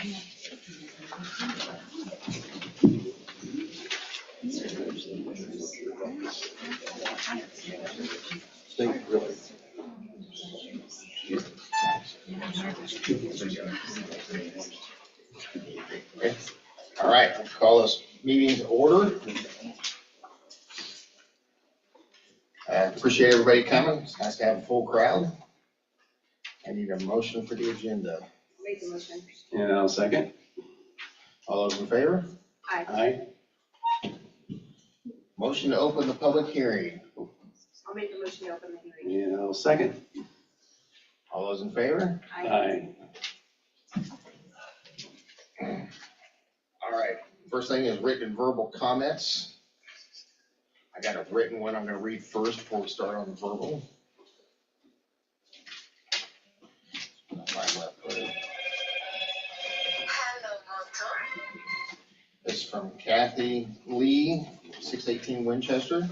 Okay. All right, I'll call this meeting to order. I appreciate everybody coming. It's nice to have a full crowd. I need a motion for the agenda. Make the motion. And I'll second. All those in favor? Aye. Aye. Motion to open the public hearing. I'll make the motion to open the hearing. And I'll second. All those in favor? Aye. All right, first thing is written verbal comments. I got a written one I'm gonna read first before we start on the verbal. This is from Kathy Lee, 618 Winchester.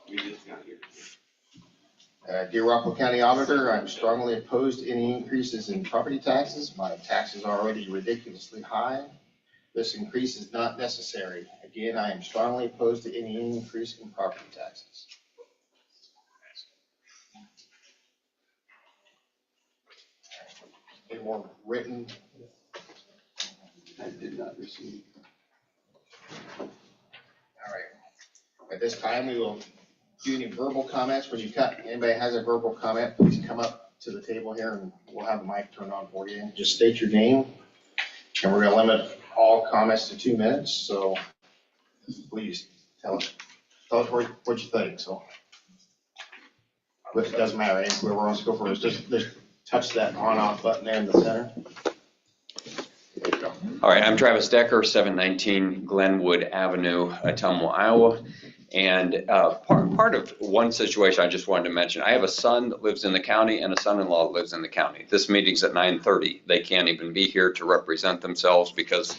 We just got here. Dear Rockville County Auditor, I'm strongly opposed to any increases in property taxes. My taxes are already ridiculously high. This increase is not necessary. Again, I am strongly opposed to any increase in property taxes. Any more written? I did not receive. All right. At this time, we will do any verbal comments. When you cut, anybody has a verbal comment, please come up to the table here and we'll have the mic turned on for you. Just state your name. And we're gonna limit all comments to 2 minutes, so please tell us what you think, so. But it doesn't matter, whoever wants to go first, just touch that on-off button there in the center. There you go. All right, I'm Travis Decker, 719 Glenwood Avenue, Ottumwa, Iowa. And part of one situation I just wanted to mention, I have a son that lives in the county and a son-in-law that lives in the county. This meeting's at 9:30. They can't even be here to represent themselves because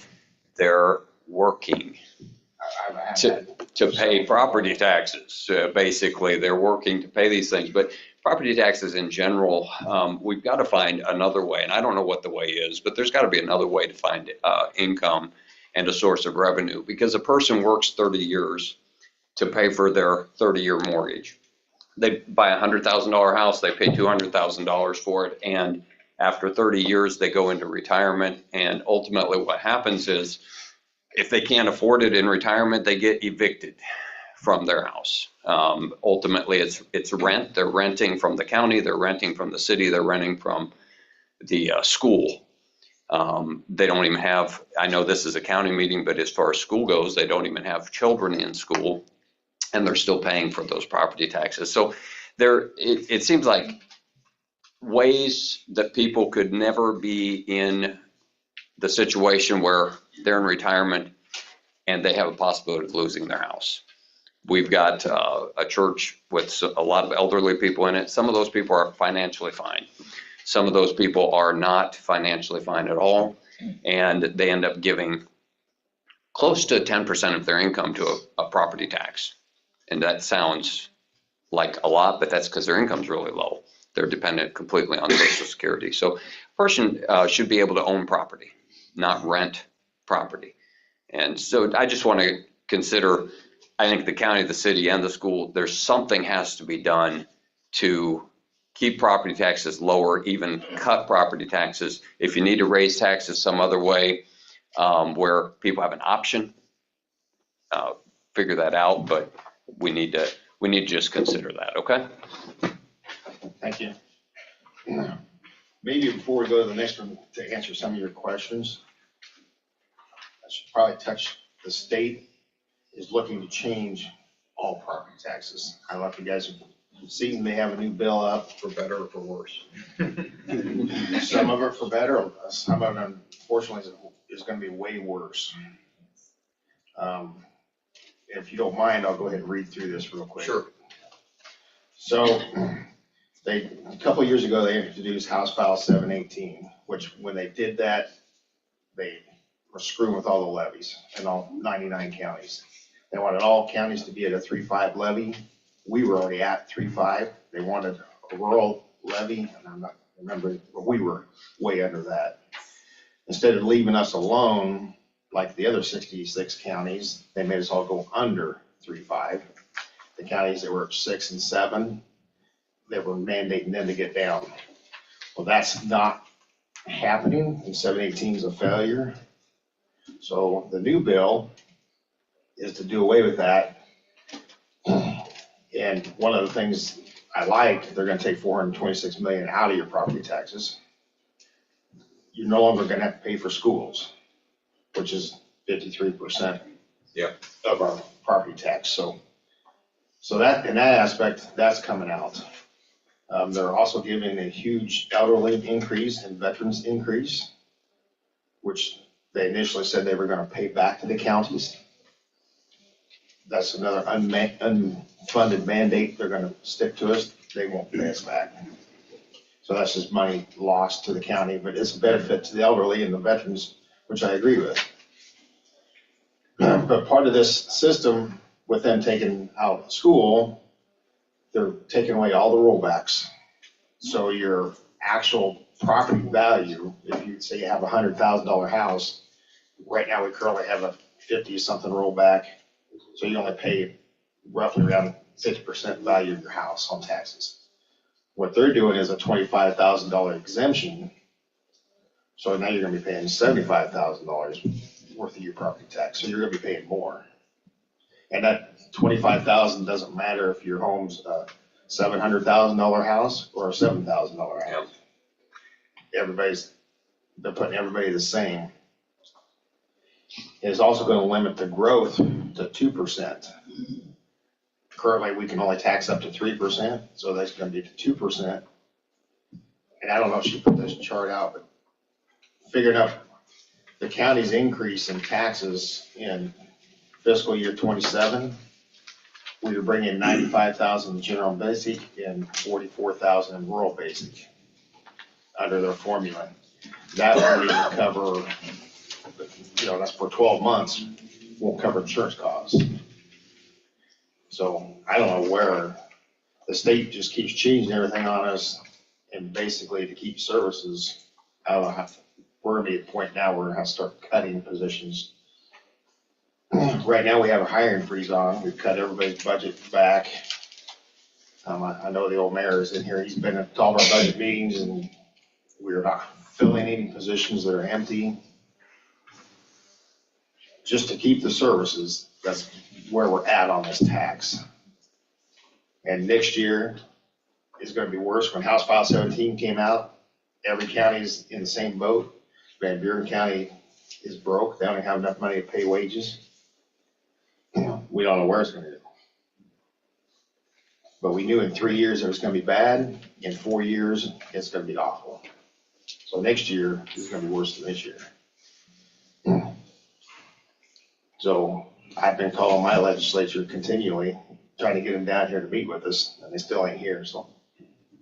they're working to pay property taxes. Basically, they're working to pay these things. But property taxes in general, we've got to find another way. And I don't know what the way is, but there's got to be another way to find income and a source of revenue. Because a person works 30 years to pay for their 30-year mortgage. They buy a $100,000 house, they pay $200,000 for it, and after 30 years, they go into retirement, and ultimately what happens is, if they can't afford it in retirement, they get evicted from their house. Ultimately, it's rent. They're renting from the county, they're renting from the city, they're renting from the school. They don't even have, I know this is a county meeting, but as far as school goes, they don't even have children in school, and they're still paying for those property taxes. So it seems like ways that people could never be in the situation where they're in retirement and they have a possibility of losing their house. We've got a church with a lot of elderly people in it. Some of those people are financially fine. Some of those people are not financially fine at all, and they end up giving close to 10% of their income to a property tax. And that sounds like a lot, but that's because their income's really low. They're dependent completely on Social Security. So a person should be able to own property, not rent property. And so I just want to consider, I think the county, the city, and the school, there's something has to be done to keep property taxes lower, even cut property taxes. If you need to raise taxes some other way where people have an option, figure that out, but we need to just consider that, okay? Thank you. Maybe before we go to the next one, to answer some of your questions, I should probably touch, the state is looking to change all property taxes. I don't know if you guys have seen, they have a new bill up for better or for worse. Some of it for better, some of it unfortunately is going to be way worse. If you don't mind, I'll go ahead and read through this real quick. Sure. So a couple of years ago, they introduced House File 718, which when they did that, they were screwing with all the levies in all 99 counties. They wanted all counties to be at a 3.5 levy. We were already at 3.5. They wanted a rural levy, and I'm not remembering, but we were way under that. instead of leaving us alone, like the other 66 counties, they made us all go under 3.5. The counties that were at 6 and 7, they were mandating them to get down. Well, that's not happening, and 718 is a failure. So the new bill is to do away with that. And one of the things I like, they're gonna take 426 million out of your property taxes. You're no longer gonna have to pay for schools, which is 53% Yep. of our property tax. So that, in that aspect, that's coming out. They're also giving a huge elderly increase and veterans increase, which they initially said they were gonna pay back to the counties. That's another unfunded mandate they're gonna stick to us. They won't pay us back. So that's just money lost to the county, but it's a benefit to the elderly and the veterans, which I agree with. But part of this system, with them taking out school, they're taking away all the rollbacks. So your actual property value, if you say you have a $100,000 house, right now we currently have a 50-something rollback. So you only pay roughly around 50% value of your house on taxes. What they're doing is a $25,000 exemption. So now you're gonna be paying $75,000 worth of your property tax. So you're gonna be paying more. And that $25,000 doesn't matter if your home's a $700,000 house or a $7,000 house. They're putting everybody the same. It's also gonna limit the growth to 2%. Currently, we can only tax up to 3%, so that's gonna be to 2%. And I don't know if she put this chart out, but figuring out the county's increase in taxes in fiscal year 27, we would bring in 95,000 in general basic and 44,000 in rural basic under their formula. That would even cover, that's for 12 months, won't cover insurance costs. So I don't know where the state just keeps changing everything on us, and basically to keep services, I don't know, we're gonna be at a point now where we're gonna have to start cutting positions. Right now, we have a hiring freeze on. We've cut everybody's budget back. I know the old mayor is in here. He's been at all of our budget meetings, and we're not filling any positions that are empty. Just to keep the services, that's where we're at on this tax. And next year is gonna be worse. When House File 17 came out, every county's in the same boat. Van Buren County is broke. They don't have enough money to pay wages. We don't know where it's gonna go. But we knew in 3 years it was gonna be bad. In 4 years, it's gonna be awful. So next year is gonna be worse than this year. So I've been calling my legislature continually, trying to get them down here to meet with us, and they still ain't here, so.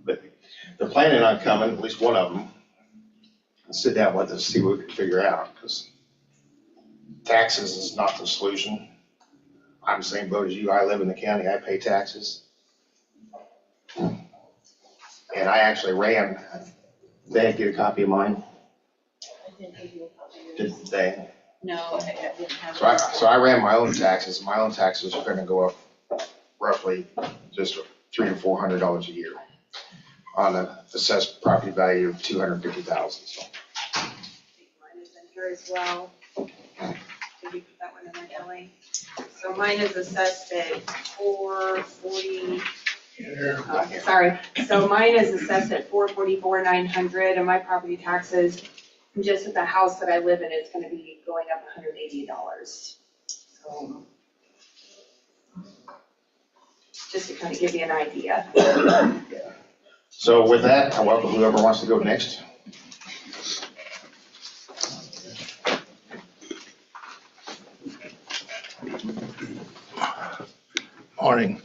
But they're planning on coming, at least one of them, and sit down with us, see what we can figure out, because taxes is not the solution. I'm the same boat as you. I live in the county. I pay taxes. And I actually ran. Did they get a copy of mine? I didn't give you a copy. Did they? No, I didn't have. So I ran my own taxes. My own taxes are gonna go up roughly just $300 to $400 a year on an assessed property value of 250,000. So. Mine is in here as well. Did you put that one in my Kelly? So mine is assessed at 440. Okay, sorry. So mine is assessed at 444,900, and my property taxes, just at the house that I live in, is gonna be going up $180. So, just to kind of give you an idea. So with that, I welcome whoever wants to go next. Morning.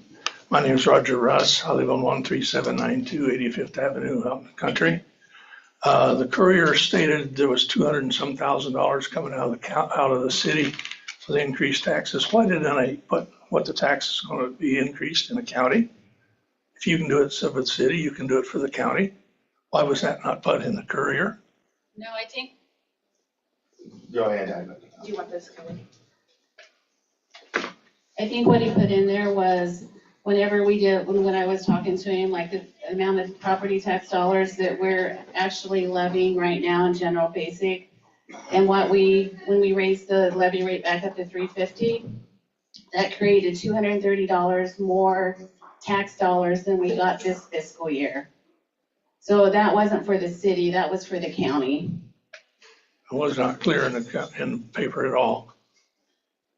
My name is Roger Russ. I live on 13792 85th Avenue out in the country. The Courier stated there was $200 and some thousand coming out of the city for the increased taxes. Why didn't they put what the tax is going to be increased in the county? If you can do it for the city, you can do it for the county. Why was that not put in the Courier? No, I think Go ahead, Ivan. Do you want this, Kelly? I think what he put in there was whenever we did, when I was talking to him, like the amount of property tax dollars that we're actually levying right now in general basic. And when we raised the levy rate back up to $350, that created $230 more tax dollars than we got this fiscal year. So that wasn't for the city, that was for the county. It was not clear in the paper at all.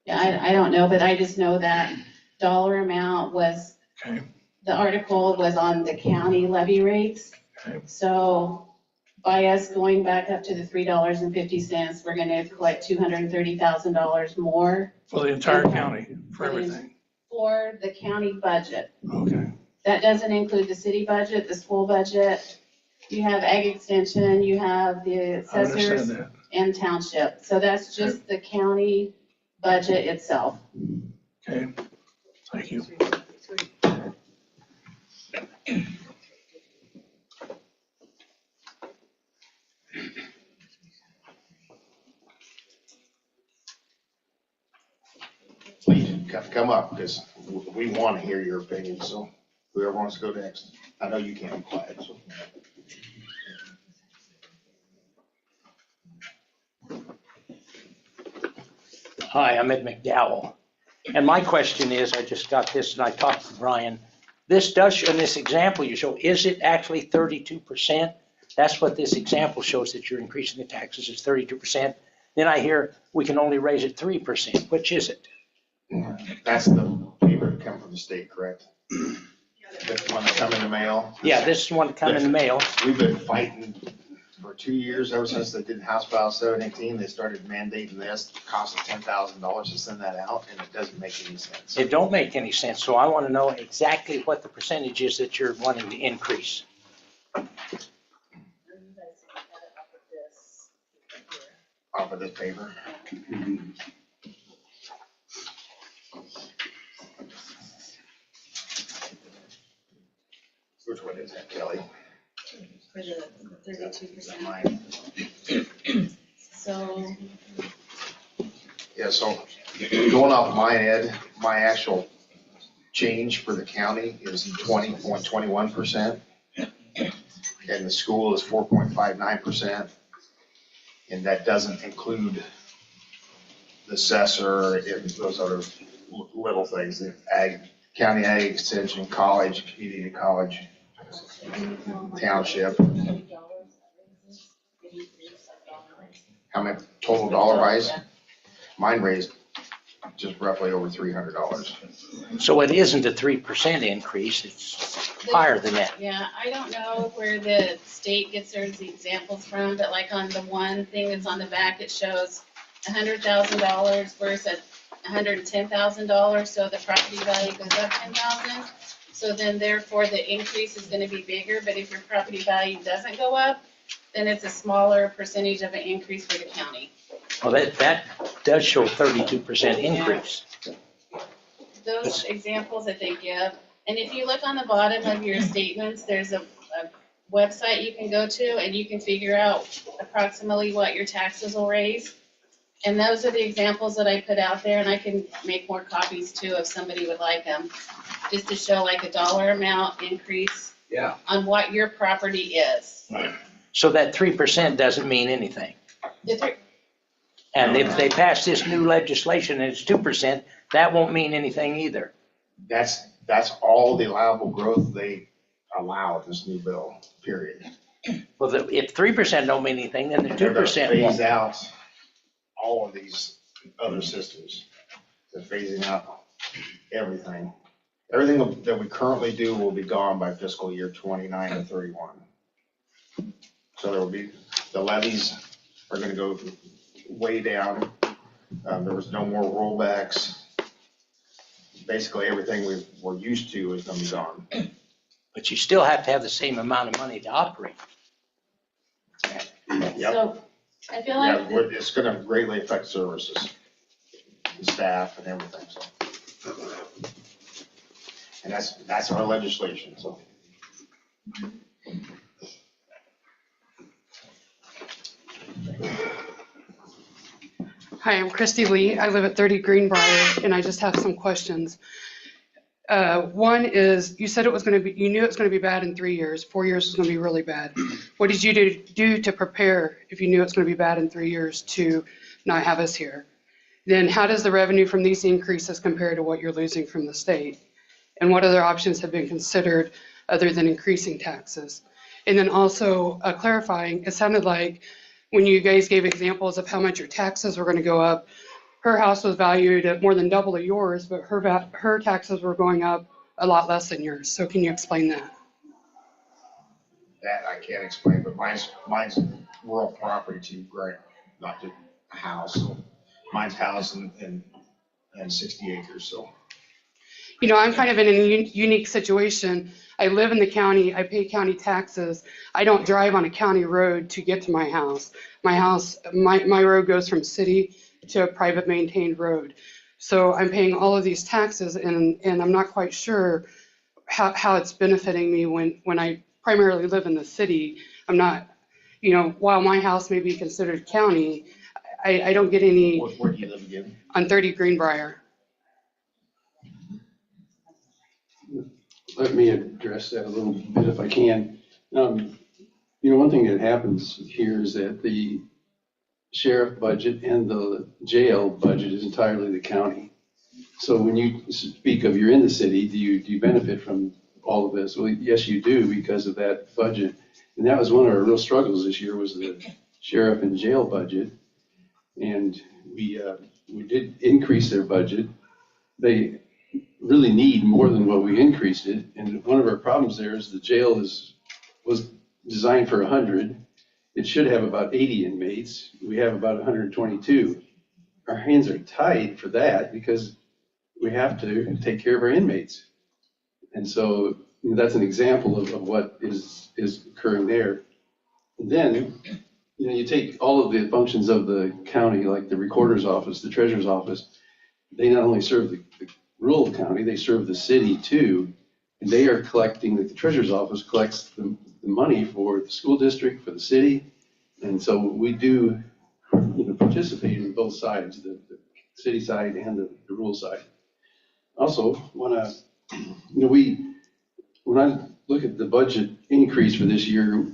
Yeah, I don't know, but I just know that dollar amount was, Okay, the article was on the county levy rates. Okay. So by us going back up to the $3.50, we're gonna collect $230,000 more for the entire county, for everything. for the county budget. Okay, That doesn't include the city budget, the school budget. You have ag extension, you have the I understand assessors that. and township. So that's just the county budget itself. Okay, thank you. Please come up, because we want to hear your opinion, so whoever wants to go next. I know you can't be quiet, so. Hi, I'm Ed McDowell. And my question is, I just got this and I talked to Brian. This does, show in this example you show, is it actually 32%? That's what this example shows, that you're increasing the taxes is 32%. Then I hear we can only raise it 3%. Which is it? That's the paper that come from the state, correct? That's one that come in the mail. Yeah, this is the one that come in the mail. We've been fighting for 2 years, ever since they did House File 718, they started mandating this, cost of $10,000 to send that out, and it doesn't make any sense. It don't make any sense, so I want to know exactly what the percentage is that you're wanting to increase. Off of this paper. Which one is that, Kelly? For the 32%. Mine. So Yeah, so going off mine, Ed, my actual change for the county is 20.21%. And the school is 4.59%. And that doesn't include the assessor and those other little things, the county ag extension, college, community college, township. How many total dollar wise? Mine raised just roughly over $300. So it isn't a 3% increase, it's higher than that. yeah, I don't know where the state gets their examples from, but like on the one thing that's on the back, it shows $100,000 versus $110,000, so the property value goes up 10,000. So then therefore the increase is gonna be bigger, but if your property value doesn't go up, then it's a smaller percentage of an increase for the county. Well, that does show a 32% increase. Those examples that they give, and if you look on the bottom of your statements, there's a website you can go to and you can figure out approximately what your taxes will raise. And those are the examples that I put out there, and I can make more copies too if somebody would like them, just to show like a dollar amount increase on what your property is. So that 3% doesn't mean anything. And if they pass this new legislation and it's 2%, that won't mean anything either. That's all the allowable growth they allow in this new bill, period. Well, if 3% don't mean anything, then the They're gonna 2% phase won't. out all of these other systems. They're phasing out everything. Everything that we currently do will be gone by fiscal year 29 and 31. So there will be, the levies are gonna go way down. There was no more rollbacks. Basically, everything we're used to is gonna be gone. But you still have to have the same amount of money to operate. Yep. So I feel Yeah, like it's gonna greatly affect services, and staff and everything, so. And that's our legislation, so. Hi, I'm Christy Lee. I live at 30 Greenbrier, and I just have some questions. One is, you said it was going to be, you knew it was going to be bad in 3 years. 4 years was going to be really bad. What did you do to prepare if you knew it's going to be bad in 3 years to not have us here? Then how does the revenue from these increases compare to what you're losing from the state? And what other options have been considered other than increasing taxes? And then also clarifying, it sounded like when you guys gave examples of how much your taxes were going to go up, her house was valued at more than double of yours, but her taxes were going up a lot less than yours. So can you explain that? That I can't explain, but mine's rural property too, Grant, not just a house. So mine's house and 60 acres, so. You know, I'm kind of in a unique situation. I live in the county, I pay county taxes. I don't drive on a county road to get to my house. My road goes from city to a private maintained road. So I'm paying all of these taxes and I'm not quite sure how it's benefiting me when I primarily live in the city. I'm not, you know, while my house may be considered county, I don't get any. Where do you live again? On 30 Greenbrier. Let me address that a little bit if I can. You know, one thing that happens here is that the sheriff budget and the jail budget is entirely the county. So when you speak of you're in the city, do you benefit from all of this? Well, yes, you do because of that budget. And that was one of our real struggles this year was the sheriff and jail budget. And we did increase their budget. They really need more than what we increased it. And one of our problems there is the jail was designed for 100. It should have about 80 inmates. We have about 122. Our hands are tied for that because we have to take care of our inmates. And so you know, that's an example of what is occurring there. And then, you know, you take all of the functions of the county, like the recorder's office, the treasurer's office, they not only serve the rural county, they serve the city too. And they are collecting, the treasurer's office collects the money for the school district, for the city. And so we do, you know, participate in both sides, the city side and the rural side. Also, when I look at the budget increase for this year,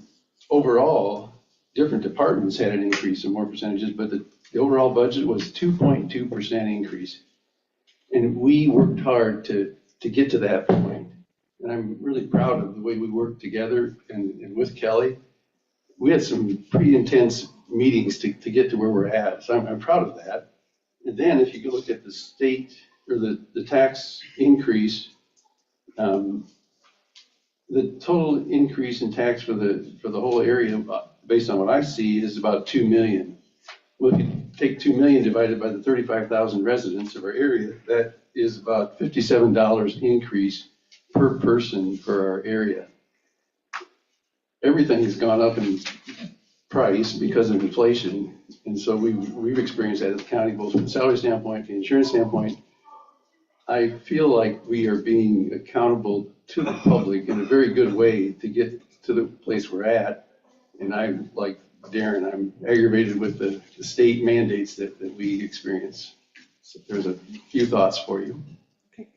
overall, different departments had an increase in more percentages, but the overall budget was 2.2% increase. And we worked hard to get to that point. And I'm really proud of the way we worked together and with Kelly. We had some pretty intense meetings to get to where we're at. So I'm proud of that. And then if you look at the state or the tax increase, the total increase in tax for the whole area, based on what I see, is about 2 million. Well, if you take 2 million divided by the 35,000 residents of our area, that is about $57 increase per person for our area. Everything has gone up in price because of inflation. And so we've experienced that at the county, both from a salary standpoint, the insurance standpoint. I feel like we are being accountable to the public in a very good way to get to the place we're at. And I'm like Darren, I'm aggravated with the state mandates that we experience. So there's a few thoughts for you. Okay.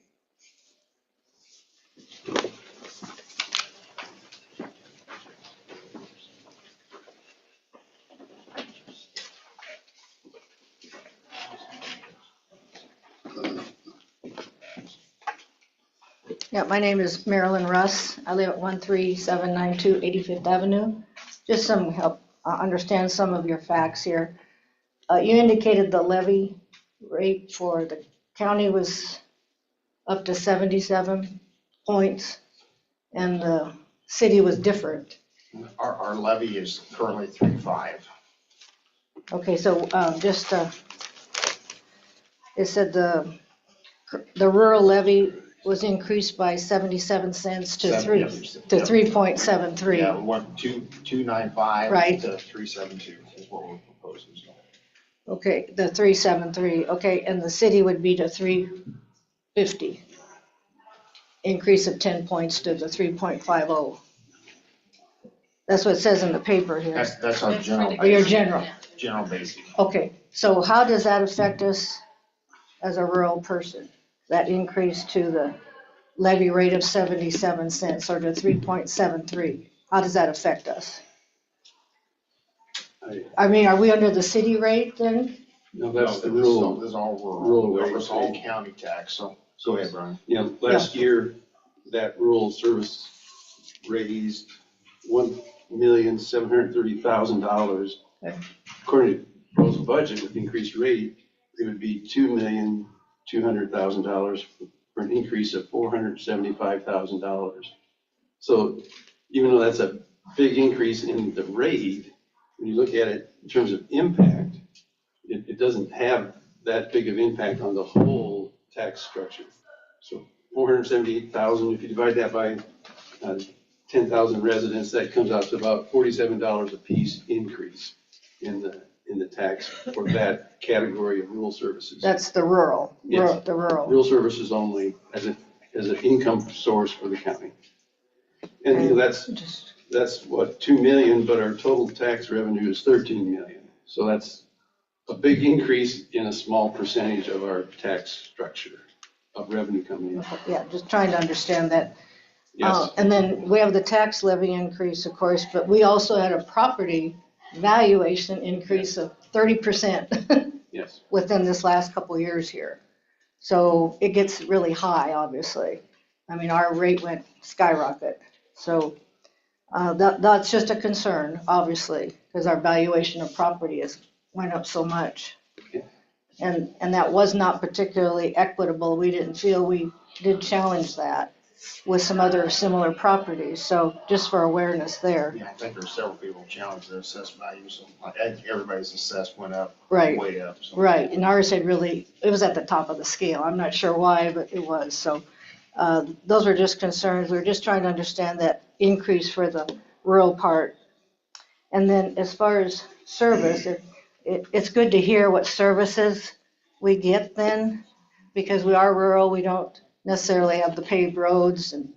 Yeah, my name is Marilyn Russ. I live at 13792 85th Avenue. Just some help understand some of your facts here. You indicated the levy rate for the county was up to 77 points and the city was different. Our levy is currently 3.5. Okay, so it said the rural levy was increased by 77 cents to 3.73. Yeah, we went 295 Right. to 372 is what we're proposing. So. Okay, the 373, okay, and the city would be to 350. Increase of 10 points to the 3.50. That's what it says in the paper here. That's our general. Oh, your general, General basic. okay. So how does that affect us as a rural person? That increase to the levy rate of 77 cents or to 3.73? How does that affect us? I mean, are we under the city rate then? No, that's the this rural. is all rural rural, rate. it's all county tax, so go ahead, Brian. You know, last year, that rural service raised $1,730,000. Okay. According to proposed budget with increased rate, it would be $2,200,000 for an increase of $475,000. So even though that's a big increase in the rate, when you look at it in terms of impact, it doesn't have that big of impact on the whole tax structure. So 478,000, if you divide that by 10,000 residents, that comes out to about $47 a piece increase in the tax for that category of rural services. That's the rural, Yes. the rural. Rural services only as an income source for the county. And you know, that's what, 2 million, but our total tax revenue is 13 million. So that's a big increase in a small percentage of our tax structure of revenue coming in. Yeah, just trying to understand that. Yes. And then we have the tax levy increase, of course, but we also had a property valuation increase of 30%. Yes. Within this last couple of years here. So it gets really high, obviously. I mean, our rate went skyrocket. So that's just a concern, obviously, because our valuation of property has went up so much. And that was not particularly equitable. We didn't feel we did challenge that with some other similar properties. So just for awareness there. Yeah, I think there's several people challenged their assessed values, so everybody's assessed went up, Right. way up. So. Right, and ours had really, it was at the top of the scale. I'm not sure why, but it was. So those were just concerns. We were just trying to understand that increase for the rural part. And then as far as service, it's good to hear what services we get then, because we are rural. We don't necessarily have the paved roads, and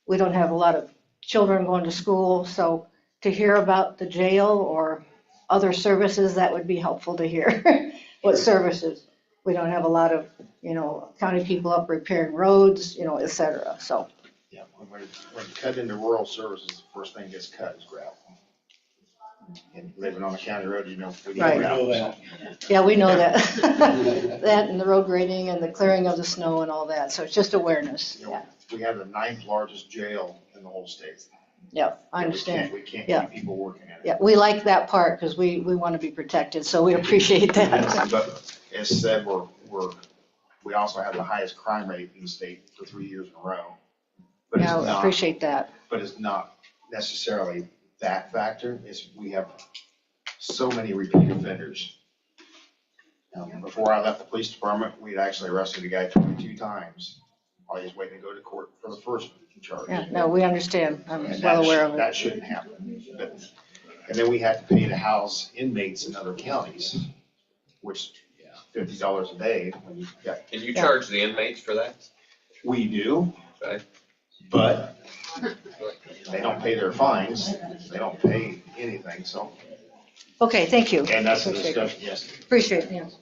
we don't have a lot of children going to school. So to hear about the jail or other services, that would be helpful to hear. What services? We don't have a lot of, county people up repairing roads, et cetera, so. Yeah, when you cut into rural services, the first thing gets cut is gravel. And living on a county road, we need Right. gravel. So. Yeah, we know that. That and the road grading and the clearing of the snow and all that, so it's just awareness, yeah. We have the 9th largest jail in the whole state. Yeah, I understand. We can't Yeah. keep people working at it. Yeah, we like that part because we want to be protected, so we appreciate that. But as said, we also have the highest crime rate in the state for 3 years in a row. But Yeah, I appreciate that. But it's not necessarily that factor. We have so many repeat offenders. Before I left the police department, we'd actually arrested a guy 22 times while he was waiting to go to court for the first charge. Yeah, no, we understand. I'm And well aware of it. That shouldn't happen. And then we have to pay to house inmates in other counties, which $50 a day. And you charge the inmates for that? We do, Okay. but they don't pay their fines. They don't pay anything, so. Okay, thank you. And that's a Appreciate it. discussion, yes. Appreciate it, yes.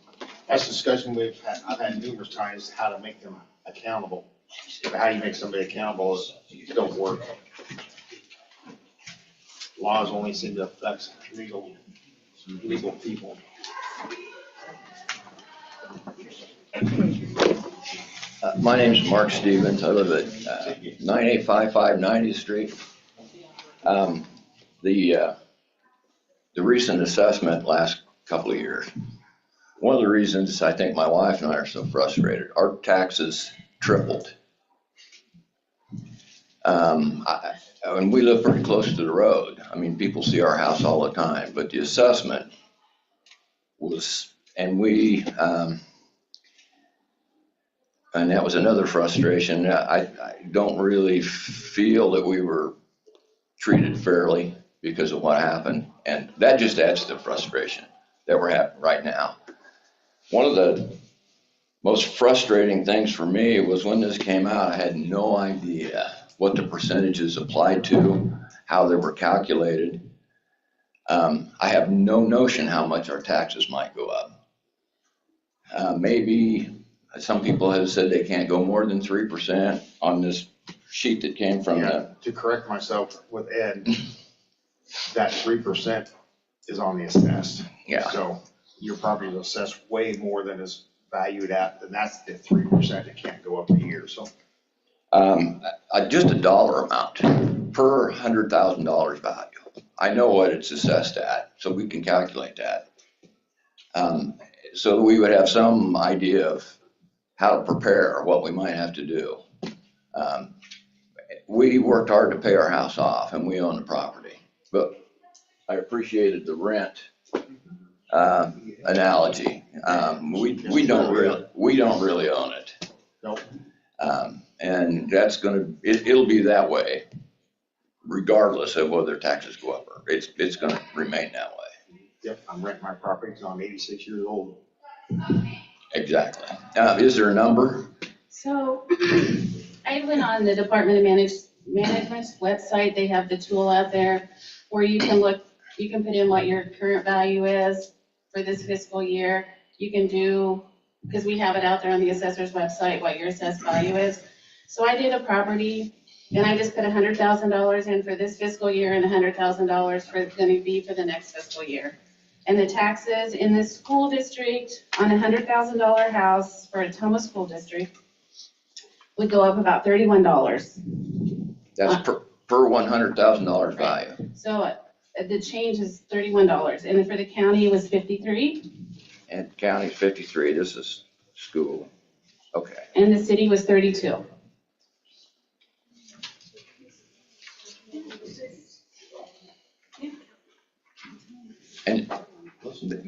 That's a discussion I've had numerous times, how to make them accountable. But how you make somebody accountable is, don't work. Laws only seem to affect legal people. My name's Mark Stevens. I live at 9855 90th Street. The recent assessment last couple of years, one of the reasons I think my wife and I are so frustrated, our taxes tripled. And we live pretty close to the road. I mean, people see our house all the time, but the assessment was, and that was another frustration. I don't really feel that we were treated fairly because of what happened. And that just adds to the frustration that we're having right now. One of the most frustrating things for me was when this came out, I had no idea what the percentages applied to, how they were calculated. I have no notion how much our taxes might go up. Maybe, some people have said they can't go more than 3% on this sheet that came from Yeah, the, to correct myself with Ed, that 3% is on the assessed. yeah. So your property is assessed way more than is valued at, and that's the 3% that can't go up a year, so. Just a dollar amount per $100,000 value. I know what it's assessed at, so we can calculate that. So we would have some idea of how to prepare, what we might have to do. We worked hard to pay our house off and we own the property, but I appreciated the rent analogy. We don't really own it. Nope. And that's it'll be that way regardless of whether taxes go up or it's gonna remain that way. Yep, I'm renting my property because I'm 86 years old. Exactly. Is there a number? So I went on the Department of Management's website. They have the tool out there where you can look, you can put in what your current value is for this fiscal year. You can do, because we have it out there on the assessor's website, what your assessed value is. So I did a property and I just put $100,000 in for this fiscal year and $100,000 for going to be for the next fiscal year. And the taxes in this school district on a $100,000 house for a Toma school district would go up about $31. That's per $100,000 value. So the change is $31. And then for the county, it was 53. And county's 53, this is school. Okay. And the city was 32. And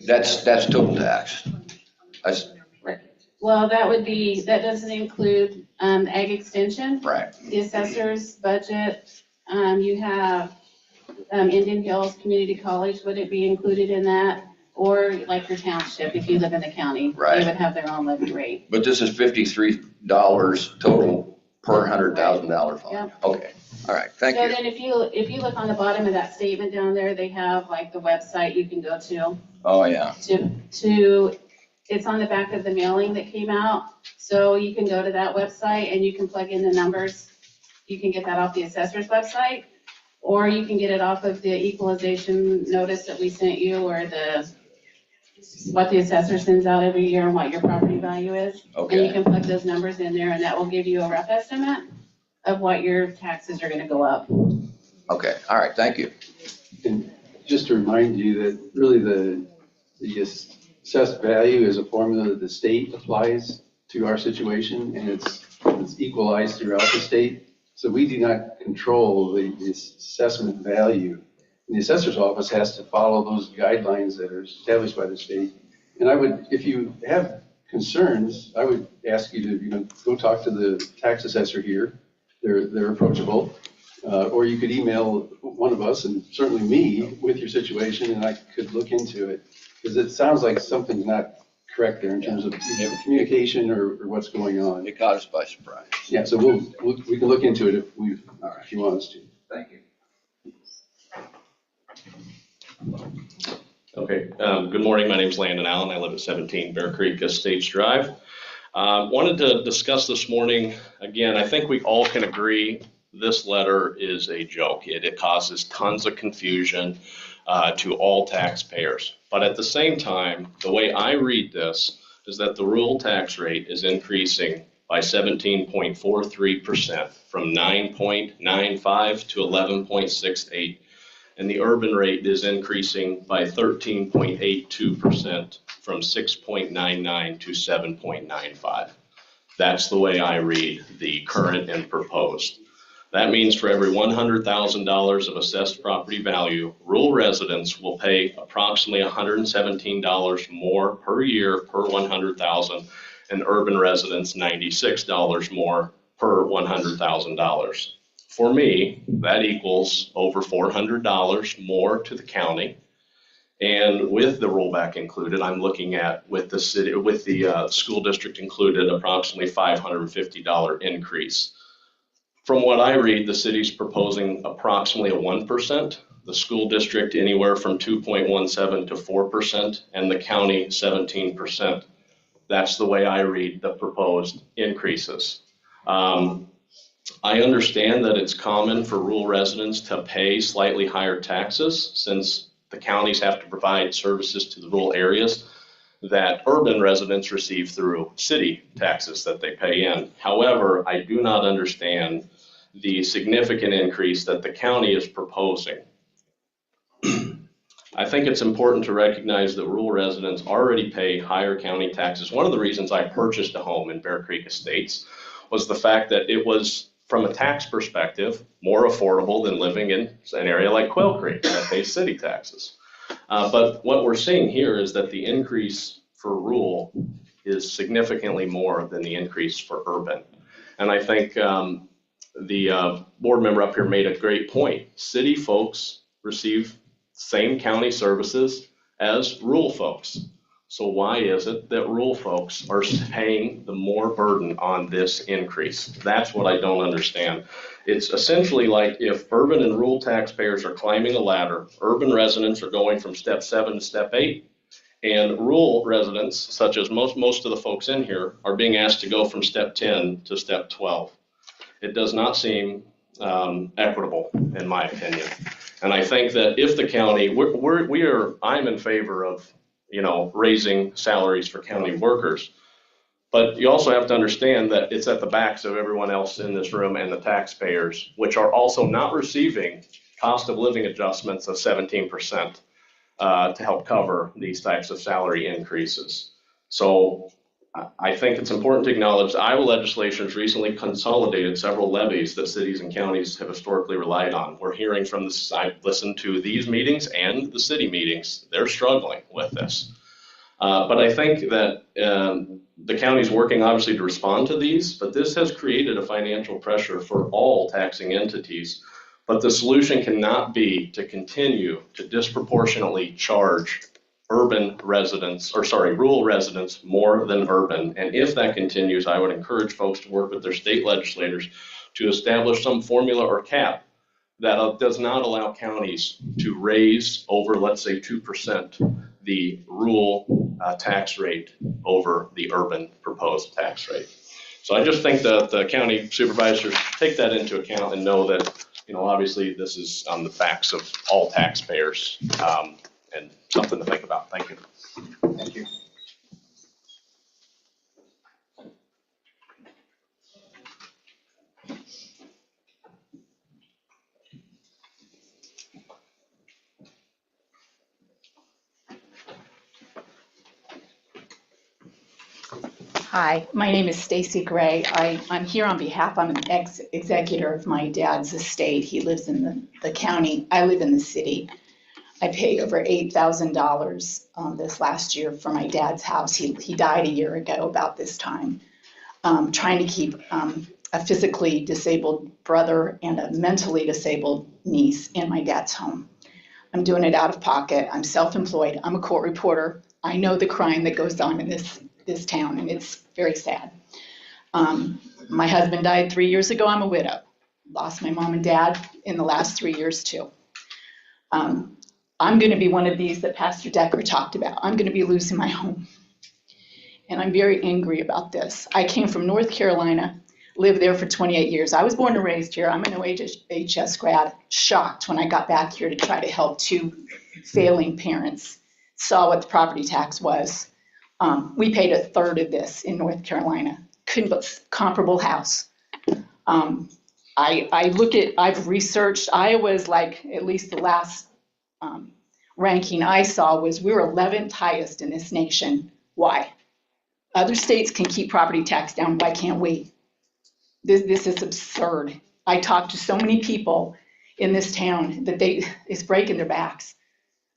that's total tax. Well, that doesn't include ag extension. Right. The assessor's budget, you have Indian Hills Community College, would it be included in that? Or like your township, if you live in the county, Right. they would have their own levy rate. But this is $53 total per $100,000 volume. Yep. Okay, all right, thank So you. then if you look on the bottom of that statement down there, they have like the website you can go to. Oh, yeah. It's on the back of the mailing that came out. So you can go to that website and you can plug in the numbers. You can get that off the assessor's website, or you can get it off of the equalization notice that we sent you, or what the assessor sends out every year and what your property value is. And you Okay, can plug those numbers in there and that will give you a rough estimate of what your taxes are gonna go up. okay, all right, thank you. And just to remind you that really the assessed value is a formula that the state applies to our situation, and it's equalized throughout the state. So we do not control the assessment value. And the assessor's office has to follow those guidelines that are established by the state. And if you have concerns, I would ask you to, go talk to the tax assessor here. They're approachable. Or you could email one of us, and certainly me, with your situation, and I could look into it. Because it sounds like something's not correct there in terms of communication or what's going on. It caught us by surprise. Yeah, so we can look into it if you want us to. Thank you. Okay, good morning. My name is Landon Allen. I live at 17 Bear Creek Estates Drive. Wanted to discuss this morning, again, I think we all can agree this letter is a joke. It causes tons of confusion to all taxpayers. But at the same time, the way I read this is that the rural tax rate is increasing by 17.43% from 9.95 to 11.68. And the urban rate is increasing by 13.82% from 6.99 to 7.95. That's the way I read the current and proposed. That means for every $100,000 of assessed property value, rural residents will pay approximately $117 more per year per 100,000, and urban residents $96 more per $100,000. For me, that equals over $400 more to the county. And with the rollback included, I'm looking at, with the school district included, approximately $550 increase. From what I read, the city's proposing approximately a 1%, the school district anywhere from 2.17 to 4%, and the county 17%. That's the way I read the proposed increases. I understand that it's common for rural residents to pay slightly higher taxes since the counties have to provide services to the rural areas that urban residents receive through city taxes that they pay in. However, I do not understand the significant increase that the county is proposing. I think it's important to recognize that rural residents already pay higher county taxes. One of the reasons I purchased a home in Bear Creek Estates was the fact that it was, from a tax perspective, more affordable than living in an area like Quail Creek that pays city taxes. But what we're seeing here is that the increase for rural is significantly more than the increase for urban. And I think the board member up here made a great point. City folks receive same county services as rural folks. So why is it that rural folks are paying the more burden on this increase? That's what I don't understand. It's essentially like if urban and rural taxpayers are climbing a ladder, urban residents are going from step 7 to step 8, and rural residents, such as most of the folks in here, are being asked to go from step 10 to step 12. It does not seem equitable, in my opinion. And I think that if the county, I'm in favor of, raising salaries for county workers. But you also have to understand that it's at the backs of everyone else in this room and the taxpayers, which are also not receiving cost of living adjustments of 17% to help cover these types of salary increases. So I think it's important to acknowledge Iowa legislature has recently consolidated several levies that cities and counties have historically relied on. We're hearing from this, I've listened to these meetings and the city meetings, they're struggling with this. But I think that the county's working obviously to respond to these, but this has created a financial pressure for all taxing entities. But the solution cannot be to continue to disproportionately charge rural residents more than urban. And if that continues, I would encourage folks to work with their state legislators to establish some formula or cap that does not allow counties to raise over, let's say, 2% the rural tax rate over the urban proposed tax rate. So I just think that the county supervisors take that into account and know that, obviously this is on the backs of all taxpayers. And something to think about. Thank you. Thank you. Hi, my name is Stacy Gray. I'm here on behalf, I'm an ex-executor of my dad's estate. He lives in the county. I live in the city. I paid over $8,000 this last year for my dad's house. He died a year ago about this time. Trying to keep a physically disabled brother and a mentally disabled niece in my dad's home. I'm doing it out of pocket. I'm self-employed. I'm a court reporter. I know the crime that goes on in this town, and it's very sad. My husband died 3 years ago. I'm a widow. Lost my mom and dad in the last 3 years too. I'm going to be one of these that Pastor Decker talked about. I'm going to be losing my home. And I'm very angry about this. I came from North Carolina, lived there for 28 years. I was born and raised here. I'm an OHS grad, shocked when I got back here to try to help two failing parents, saw what the property tax was. We paid a third of this in North Carolina. Comparable house. I've researched, Iowa's like, at least the last ranking I saw was we were 11th highest in this nation. Why? Other states can keep property tax down. Why can't we? This is absurd. I talked to so many people in this town that it's breaking their backs.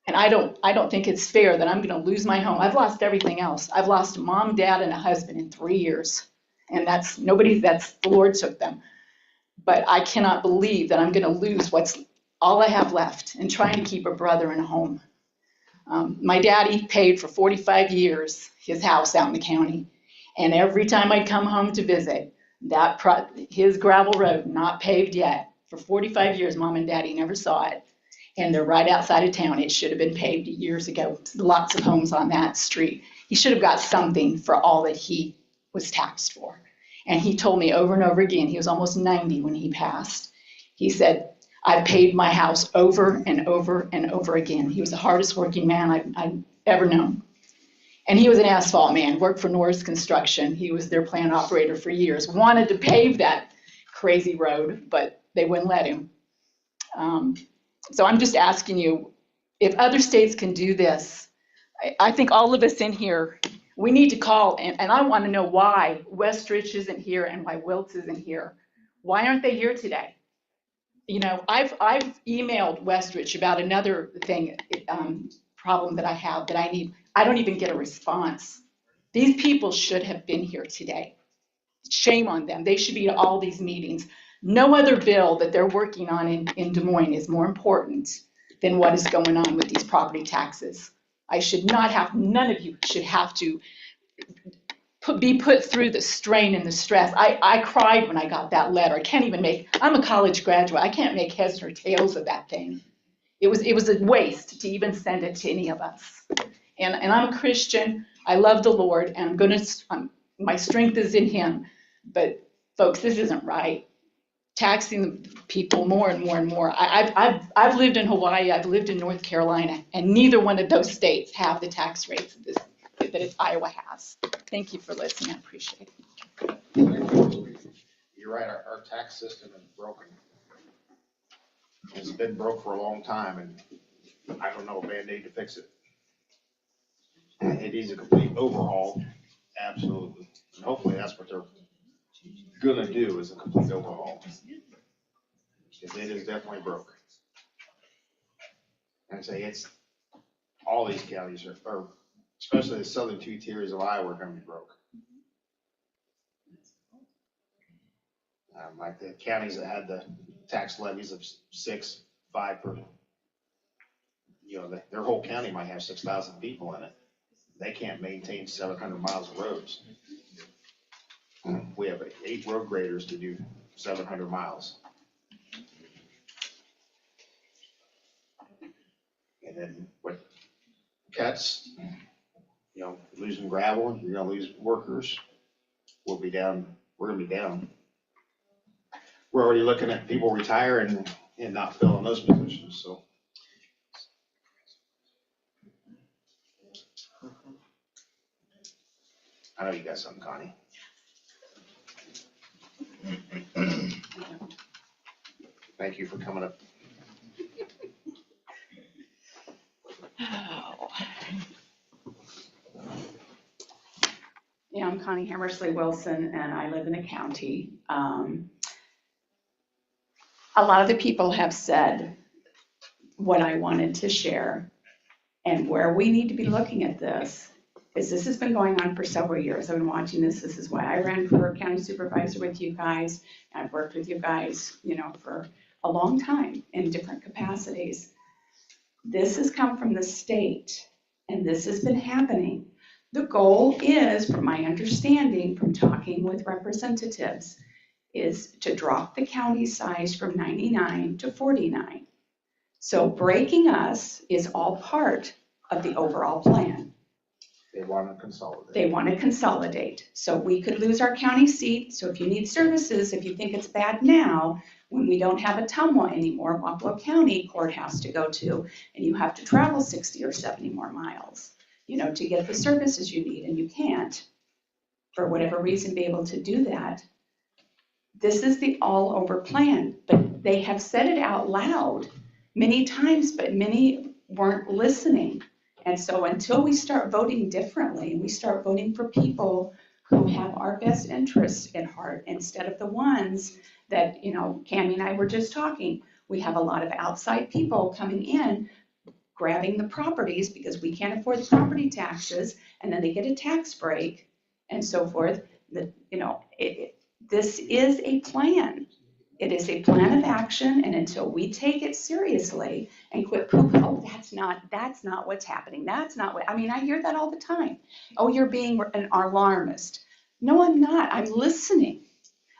And I don't think it's fair that I'm going to lose my home. I've lost everything else. I've lost a mom, dad, and a husband in 3 years. And that's the Lord took them. But I cannot believe that I'm going to lose what's all I have left and trying to keep a brother in a home. My daddy paid for 45 years his house out in the county. And every time I'd come home to visit, his gravel road, not paved yet, for 45 years, mom and daddy never saw it. and they're right outside of town. It should have been paved years ago. Lots of homes on that street. He should have got something for all that he was taxed for. And he told me over and over again, he was almost 90 when he passed. He said, I've paved my house over and over and over again. He was the hardest working man I've ever known. And he was an asphalt man, worked for Norris Construction. He was their plant operator for years, wanted to pave that crazy road, but they wouldn't let him. So I'm just asking you, if other states can do this, I think all of us in here, we need to call, and I want to know why Westridge isn't here and why Wiltz isn't here. Why aren't they here today? You know, I've emailed Westridge about another thing, problem that I have that I don't even get a response. These people should have been here today. Shame on them. They should be at all these meetings. No other bill that they're working on in Des Moines is more important than what is going on with these property taxes. None of you should have to be put through the strain and the stress. I cried when I got that letter. I'm a college graduate. I can't make heads or tails of that thing. It was a waste to even send it to any of us. And I'm a Christian. I love the Lord, and my strength is in Him. But folks, this isn't right. Taxing the people more and more and more. I've lived in Hawaii. I've lived in North Carolina, and neither one of those states have the tax rates that Iowa has. Thank you for listening. I appreciate it. You're right, our tax system is broken. It's been broke for a long time, and I don't know a Band-Aid to fix it. It needs a complete overhaul, absolutely. And hopefully that's what they're gonna do, is a complete overhaul. Because it is definitely broke. And I say all these counties are, especially the southern two tiers of Iowa, are gonna be broke. Like the counties that had the tax levies of 5%, their whole county might have 6,000 people in it. They can't maintain 700 miles of roads. We have 8 road graders to do 700 miles. And then with cuts, losing gravel, you're gonna lose workers. We're gonna be down. We're already looking at people retiring and not filling those positions, so. I know you got something, Connie. Thank you for coming up. Yeah, I'm Connie Hammersley Wilson, and I live in the county. A lot of the people have said what I wanted to share, and where we need to be looking at this has been going on for several years. I've been watching this. This is why I ran for county supervisor with you guys. And I've worked with you guys, for a long time in different capacities. This has come from the state, and this has been happening. The goal is, from my understanding, from talking with representatives, is to drop the county size from 99 to 49. So breaking us is all part of the overall plan. They want to consolidate. They want to consolidate. So we could lose our county seat. So if you need services, if you think it's bad now, when we don't have a Tumwa anymore, Wapello County courthouse to go to, and you have to travel 60 or 70 more miles, to get the services you need, and you can't, for whatever reason, be able to do that. This is the all over plan, but they have said it out loud many times, but many weren't listening. And so until we start voting differently, and we start voting for people who have our best interests at heart, instead of the ones that, Cammie and I were just talking, we have a lot of outside people coming in, grabbing the properties because we can't afford the property taxes, and then they get a tax break and so forth. This is a plan. It is a plan of action, and until we take it seriously and quit poo-poo, that's not what's happening. That's not what, I hear that all the time. Oh, you're being an alarmist. No, I'm not. I'm listening.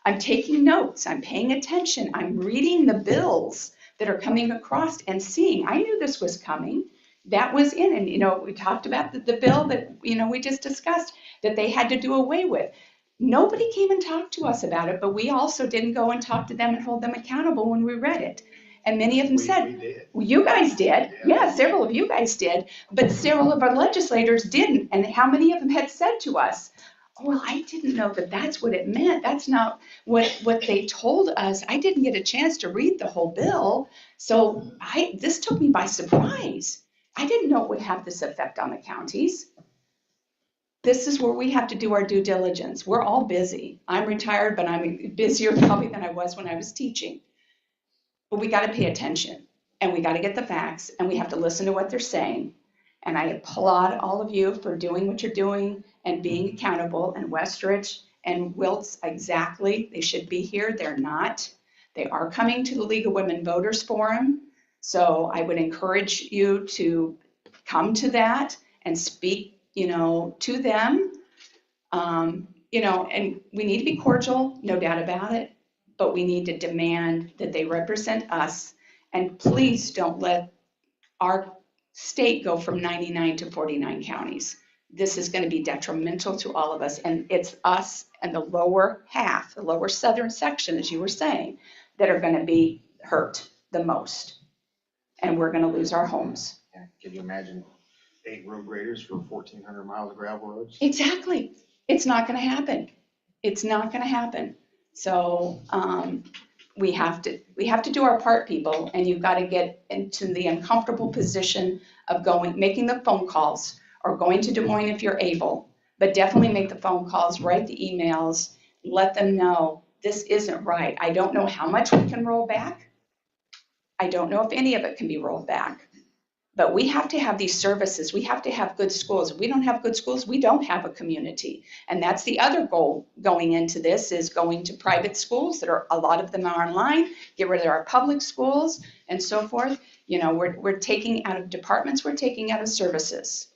I'm taking notes. I'm paying attention. I'm reading the bills that are coming across and seeing. I knew this was coming. That was in, and, you know, we talked about the bill that, you know, we just discussed that they had to do away with. Nobody came and talked to us about it, but we also didn't go and talk to them and hold them accountable when we read it. And many of them said, We did. well, you guys did. Yeah, several of you guys did, but several of our legislators didn't. And how many of them had said to us, oh, well, I didn't know that that's what it meant. That's not what they told us. I didn't get a chance to read the whole bill. So this took me by surprise. I didn't know it would have this effect on the counties. This is where we have to do our due diligence. We're all busy. I'm retired, but I'm busier probably than I was when I was teaching. But we got to pay attention, and we got to get the facts, and we have to listen to what they're saying. And I applaud all of you for doing what you're doing and being accountable. And Westridge and Wiltz, exactly, they should be here. They're not. They are coming to the League of Women Voters Forum. So I would encourage you to come to that and speak, you know, to them. You know, and we need to be cordial, no doubt about it, but we need to demand that they represent us. And please don't let our state go from 99 to 49 counties. This is going to be detrimental to all of us. And it's us and the lower half, the lower southern section, as you were saying, that are going to be hurt the most. And we're going to lose our homes. Yeah, can you imagine 8 road graders for 1,400 miles of gravel roads? Exactly. It's not going to happen. It's not going to happen. So we have to do our part, people, and you've got to get into the uncomfortable position of making the phone calls or going to Des Moines if you're able, but definitely make the phone calls, write the emails, let them know this isn't right. I don't know how much we can roll back. I don't know if any of it can be rolled back. But we have to have these services. We have to have good schools. If we don't have good schools, we don't have a community. And that's the other goal going into this, is going to private schools that are, a lot of them are online, get rid of our public schools and so forth. You know, we're taking out of departments, we're taking out of services.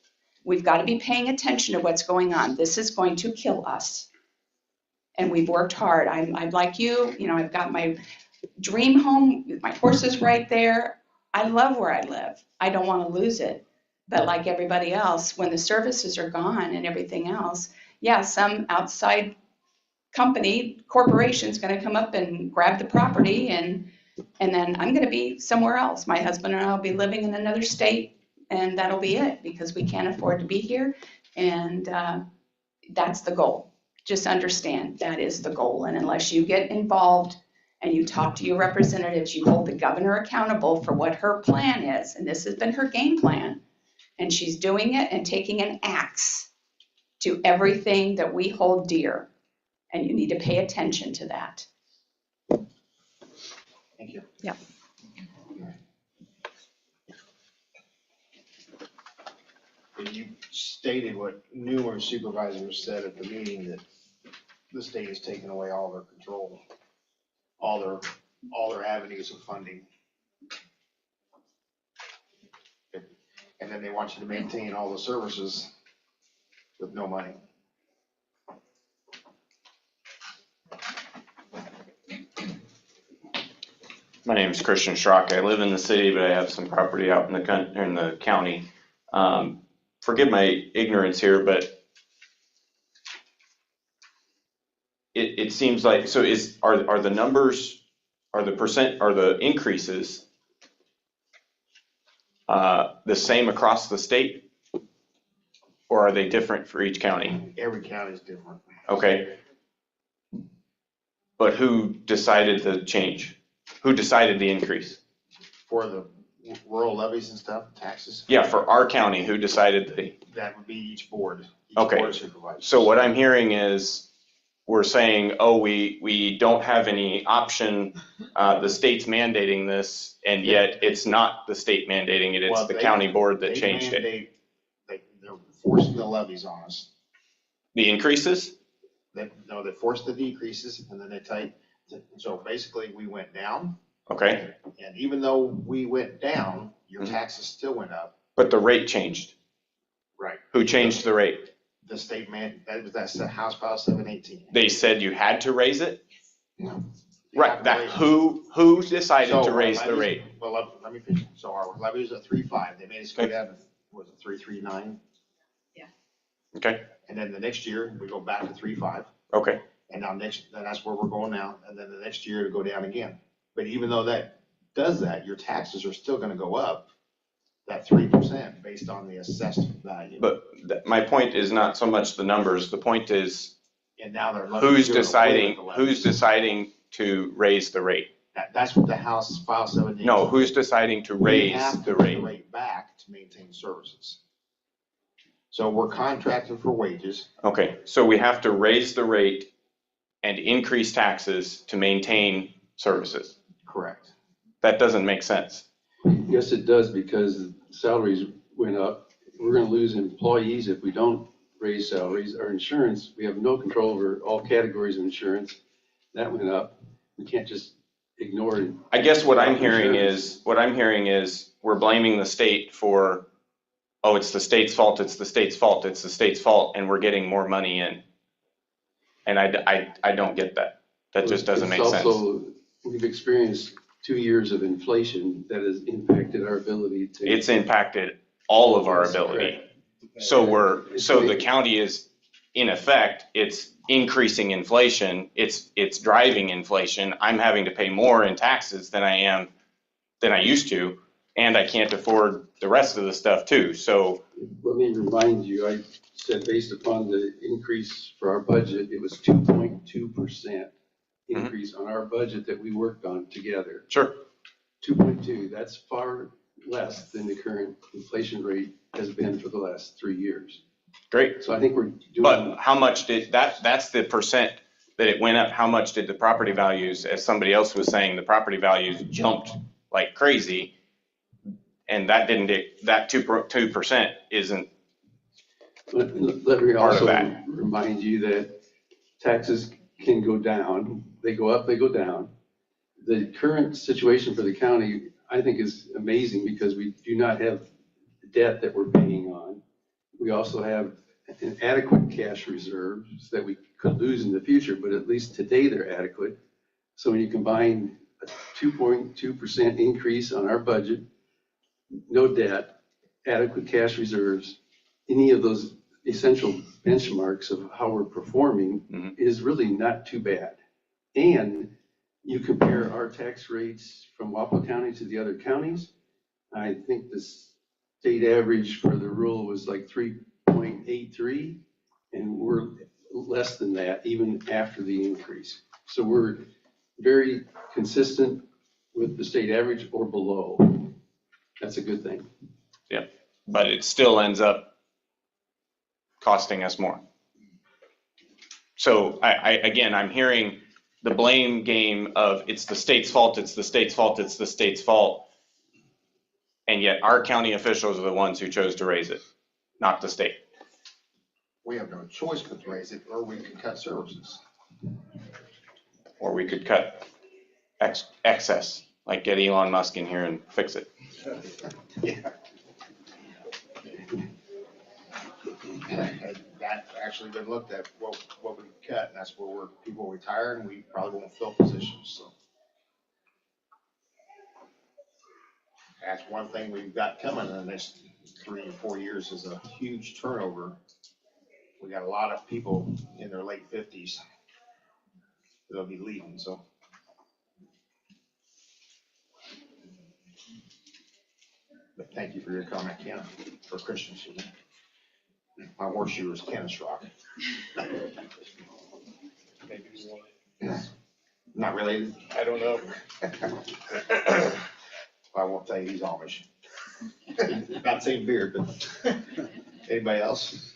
We've got to be paying attention to what's going on. This is going to kill us. And we've worked hard. I'm like you know, I've got my dream home with my horses right there. I love where I live. I don't want to lose it. But like everybody else, when the services are gone and everything else, yeah, some outside corporation is going to come up and grab the property, and then I'm going to be somewhere else. My husband and I will be living in another state, and that'll be it, because we can't afford to be here. And that's the goal. Just understand that is the goal. And unless you get involved and you talk to your representatives, you hold the governor accountable for what her plan is. And this has been her game plan. And she's doing it and taking an axe to everything that we hold dear. And you need to pay attention to that. Thank you. Yep. You stated what numerous supervisors said at the meeting, that the state has taken away all their control, all their avenues of funding. And then they want you to maintain all the services with no money. My name is Christian Schrock. I live in the city, but I have some property out in the county. Forgive my ignorance here, but it seems like, so are the numbers, are the increases the same across the state? Or are they different for each county? Every county is different. Okay. But who decided the change? Who decided the increase? For the rural levies and stuff, taxes, Yeah, for our county, who decided that would be each board. Okay. Board of supervisors. So what I'm hearing is, we're saying, oh, we don't have any option, the state's mandating this, and yet it's not the state mandating it, it's Well, the they- county board that They changed it. mandate- They're forcing the levies on us. The increases? They force the decreases, and then they tell you, so basically we went down. Okay, And even though we went down, your taxes still went up. but the rate changed. Right. Who changed the rate? The state that's the House File 718. They said you had to raise it? Yeah. Right, that, who decided to raise the rate? Well, let me finish. So our levy was at 3.5. They made us go down to, was it 3.39? Okay, And then the next year, we go back to 3.5. okay, And now then that's where we're going now. And then the next year to go down again. But even though that does that, your taxes are still gonna go up that 3% based on the assessed value. but my point is not so much the numbers, the point is And now they're. who's doing away with the levies. deciding to raise the rate? That's what the House File 7. No, who's deciding to We have raise to the put rate? back to maintain services. So we're contracted for wages. Okay, so we have to raise the rate and increase taxes to maintain services. Correct. That doesn't make sense. Yes, it does, because salaries went up. We're gonna lose employees if we don't raise salaries. Our insurance, we have no control over all categories of insurance. That went up. We can't just ignore it. I guess what I'm hearing is we're blaming the state for, oh, it's the state's fault, it's the state's fault, it's the state's fault, and we're getting more money in. And I don't get that. That just doesn't make It's sense. also, we've experienced 2 years of inflation that has impacted our ability to. It's impacted all of our That's ability. correct. So the county is, in effect, it's increasing inflation, it's driving inflation. I'm having to pay more in taxes than I used to, and I can't afford the rest of the stuff too, so. Let me remind you, I said based upon the increase for our budget, it was 2.2% increase on our budget that we worked on together. Sure. 2.2, that's far less than the current inflation rate has been for the last 3 years. Great. So I think we're doing. But how much did, that's the percent that it went up, how much did the property values, as somebody else was saying, the property values jumped like crazy. And that didn't, that 2% isn't Let me part of also that. remind you that taxes can go down, they go up, they go down. The current situation for the county, I think, is amazing because we do not have debt that we're paying on. We also have an adequate cash reserves that we could lose in the future, but at least today they're adequate. So when you combine a 2.2% increase on our budget, no debt, adequate cash reserves, any of those essential benchmarks of how we're performing is really not too bad. And you compare our tax rates from Wapello County to the other counties, I think the state average for the rural was like 3.83, and we're less than that even after the increase. So we're very consistent with the state average or below. That's a good thing. Yeah, but it still ends up costing us more. So again, I'm hearing the blame game of it's the state's fault, it's the state's fault, it's the state's fault. And yet our county officials are the ones who chose to raise it, not the state. We have no choice but to raise it, or we can cut services. Or we could cut excess, like get Elon Musk in here and fix it. Yeah. That actually been looked at, what we cut, and that's where people retire, and we probably won't fill positions, so. That's one thing we've got coming in the next 3 and 4 years is a huge turnover. We got a lot of people in their late 50s that'll be leaving, so. But thank you for your comment, Ken, for Christian. My horseshoe is Kenneth Rock. Not related? I don't know. I won't tell you he's Amish. Not the same beard, but anybody else?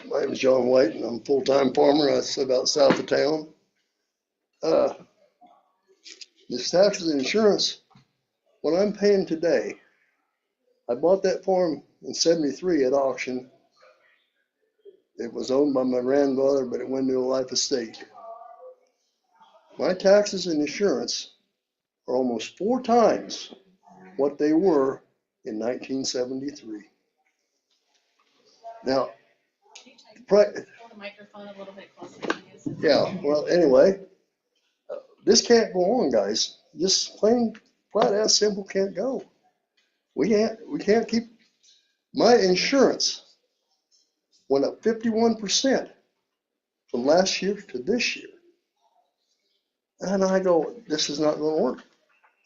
My name is John White, and I'm a full-time farmer. I live out south of town. This taxes and insurance, what I'm paying today, I bought that farm in '73 at auction. It was owned by my grandfather, but it went into a life estate. My taxes and insurance are almost 4 times what they were in 1973. Now, Hold the microphone a little bit closer to you. yeah, well, anyway, this can't go on, guys. Just plain, flat out simple can't go. We can't keep, my insurance went up 51% from last year to this year. And I go, this is not gonna work.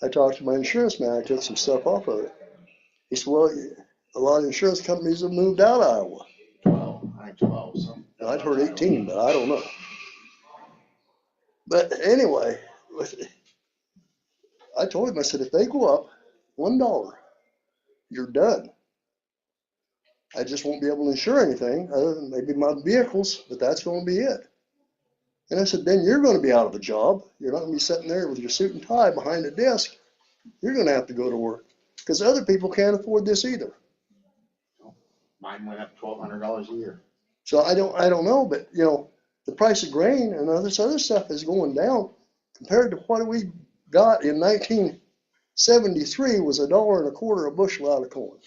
I talked to my insurance man, I took some stuff off of it. He said, well, a lot of insurance companies have moved out of Iowa. 12, I think 12, something. And I'd heard 18, but I don't know. But anyway, I told him, I said, if they go up $1, you're done. I just won't be able to insure anything other than maybe my vehicles, but that's going to be it. And I said, then you're going to be out of a job. You're not going to be sitting there with your suit and tie behind a desk. You're going to have to go to work because other people can't afford this either. Mine went up $1,200 a year. So I don't know, but you know, the price of grain and all this other stuff is going down compared to what we got in 1973 was $1.25 a bushel out of corn.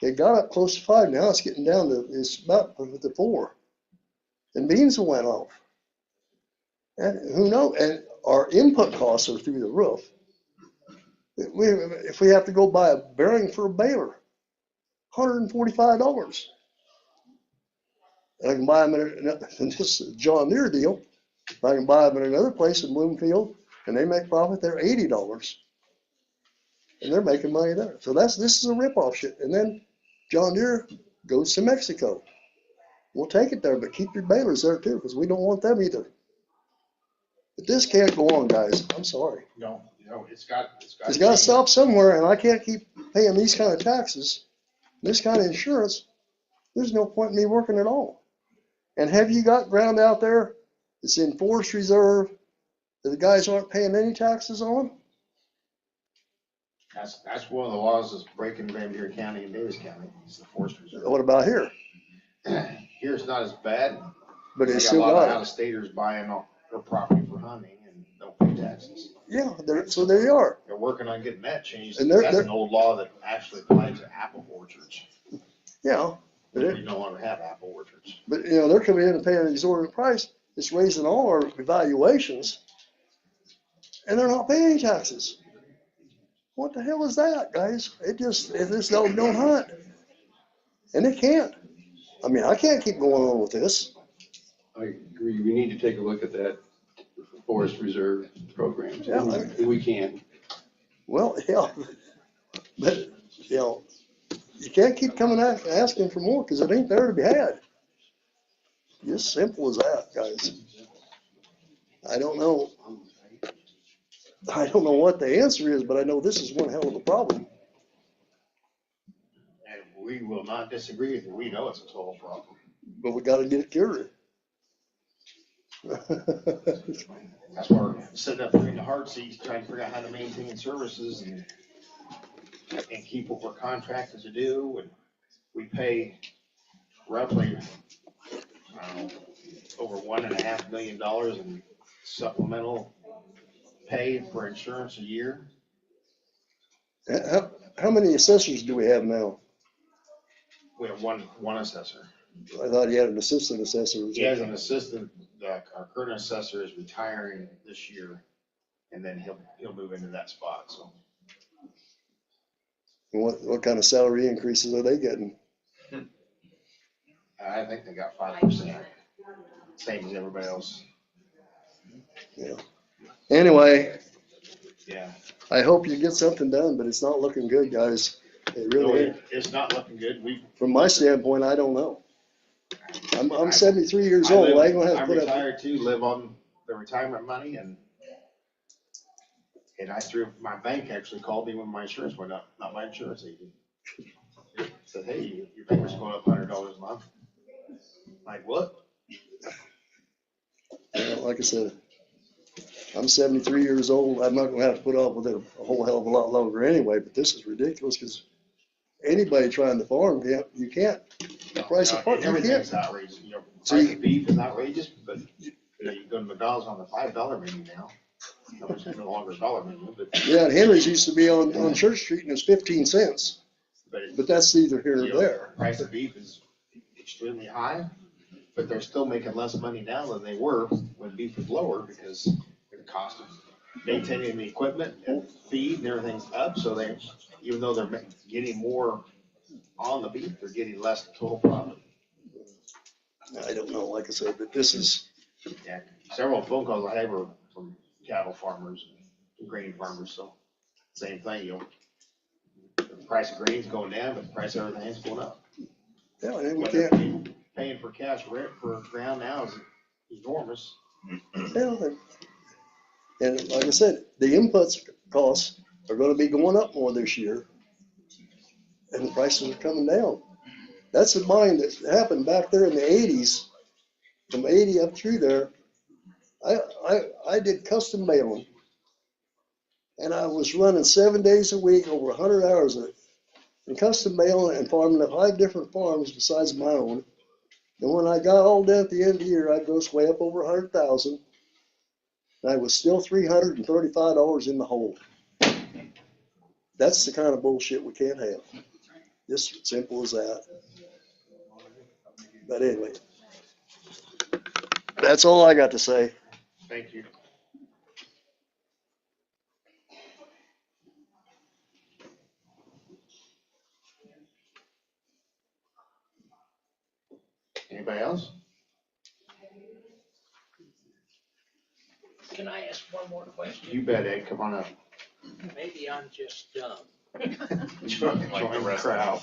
It got up close to 5. Now it's getting down to, it's about to 4. And beans went off. And who knows? And our input costs are through the roof. If we have to go buy a bearing for a baler, $145. And I can buy them in this John Deere deal. I can buy them in another place in Bloomfield, and they make profit. They're $80, and they're making money there. So this is a ripoff shit. And then John Deere goes to Mexico. We'll take it there, but keep your balers there too, because we don't want them either. But this can't go on, guys. I'm sorry. No, it's got to stop somewhere, and I can't keep paying these kind of taxes, this kind of insurance. There's no point in me working at all. And have you got ground out there that's in forest reserve that the guys aren't paying any taxes on? That's one of the laws that's breaking Van Buren County and Davis County. It's the forest reserve. What about here? Here's not as bad. But They it's got a still lot of got it. out-of-staters buying their property for hunting and don't pay taxes. Yeah, so there you are. They're working on getting that changed. And That's an old law that actually applies to apple orchards. Yeah. We no longer have apple orchards. But, you know, they're coming in and paying an exorbitant price. It's raising all our evaluations. And they're not paying any taxes. What the hell is that, guys? This dog don't hunt. And they can't. I mean, I can't keep going on with this. I agree. We need to take a look at that forest reserve programs. Yeah, And we can. Well, yeah. But, you know, you can't keep coming out asking for more because it ain't there to be had. Just simple as that, guys. I don't know what the answer is, but I know this is one hell of a problem. And we will not disagree with you. We know it's a total problem. But we gotta get it cured. That's why we're sitting up here in the hard seats trying to figure out how to maintain services and keep what we're contracted to do. And we pay roughly, over $1.5 million in supplemental pay for insurance a year. How many assessors do we have now? We have one assessor. I thought he had an assistant assessor. He has an assistant. Our current assessor is retiring this year, and then he'll move into that spot. So, What kind of salary increases are they getting? I think they got 5%, same as everybody else. Yeah. Anyway. Yeah. I hope you get something done, but it's not looking good, guys. It really ain't. It's not looking good. From my standpoint, I don't know. I'm 73 years old. I ain't gonna have to put up. I'm retired too, live on the retirement money, and my bank actually called me when my insurance went up, not my insurance agent. Said, hey, your payment's going up $100 a month. Like, what? Like I said, I'm 73 years old. I'm not gonna have to put up with it a whole hell of a lot longer anyway, but this is ridiculous because anybody trying to farm, you can't. The price of pork, you Everything's can't. outrageous. Price of beef is outrageous, but you go to McDonald's on the $5 menu now. It's no longer a dollar minimum, but. Yeah, and Henry's used to be on Church Street and it's 15 cents, but that's either here or there. Price of beef is extremely high, but they're still making less money now than they were when beef was lower because the cost of maintaining the equipment and feed and everything's up, so they, even though they're getting more on the beef, they're getting less total profit. I don't know, like I said, but this is, Yeah, several phone calls I have were from cattle farmers and grain farmers, so same thing, the price of grain's going down, but the price of everything's going up. yeah, and we What they're can't, paying for cash rent for ground now is enormous. yeah, and like I said, the inputs costs are gonna be going up more this year. And the prices are coming down. That's the buying that happened back there in the 80s, from 80 up through there. I did custom mailing. And I was running 7 days a week, over 100 hours of it. And custom mailing and farming at 5 different farms besides my own. And when I got all done at the end of the year, I'd gross way up over 100,000. And I was still $335 in the hole. That's the kind of bullshit we can't have. Just simple as that. But anyway, that's all I got to say. Thank you. Anybody else? Can I ask one more question? You bet, Ed, come on up. Maybe I'm just dumb. Join the crowd.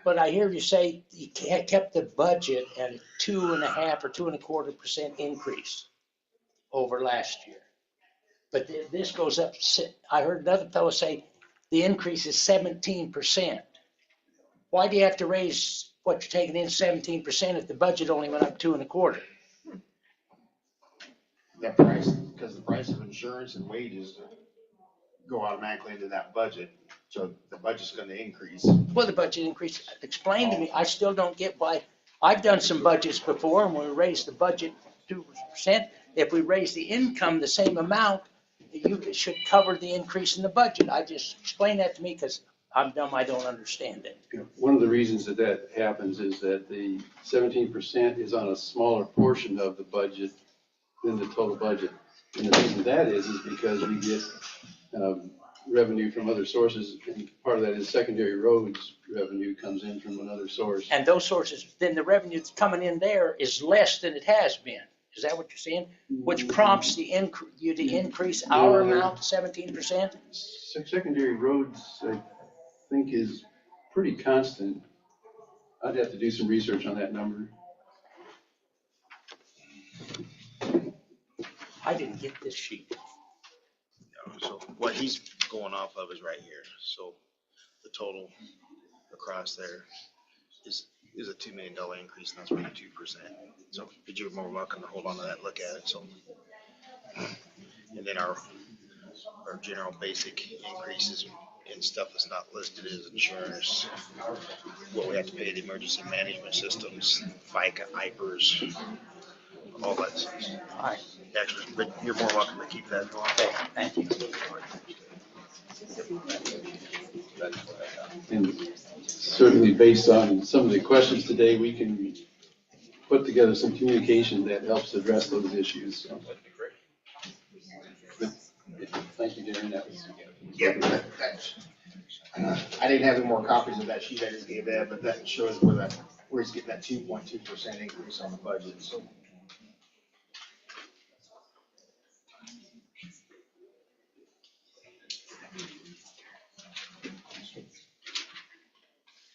But I hear you say you kept the budget at 2.5 or 2.25% increase over last year. But this goes up, I heard another fellow say the increase is 17%. Why do you have to raise what you're taking in 17% if the budget only went up 2.25? That price, because the price of insurance and wages go automatically into that budget, so the budget's gonna increase. Well, the budget increase, explain to me, I still don't get why, I've done some budgets before and we raised the budget 2%. If we raise the income the same amount, you should cover the increase in the budget. I just, explain that to me because I'm dumb, I don't understand it. One of the reasons that happens is that the 17% is on a smaller portion of the budget than the total budget. And the reason that is because we get revenue from other sources, and part of that is secondary roads revenue comes in from another source. And those sources, then the revenue that's coming in there is less than it has been. Is that what you're saying? Which prompts you to increase our amount to 17%? Secondary roads, I think, is pretty constant. I'd have to do some research on that number. I didn't get this sheet. So what he's going off of is right here. So the total across there is a $2 million increase, and that's really 2%. So, but you're more welcome to hold on to that, look at it. So, and then our general basic increases in stuff that's not listed is insurance, what we have to pay the emergency management systems, FICA, IPERS, all that stuff. All right. Extras, but you're more welcome to keep that. Okay, thank you. And certainly based on some of the questions today, we can put together some communication that helps address those issues. So. But, thank you, Darren. That was. Yeah, I didn't have any more copies of that sheet I just gave Ed, but that shows where he's getting that 2.2% increase on the budget, so.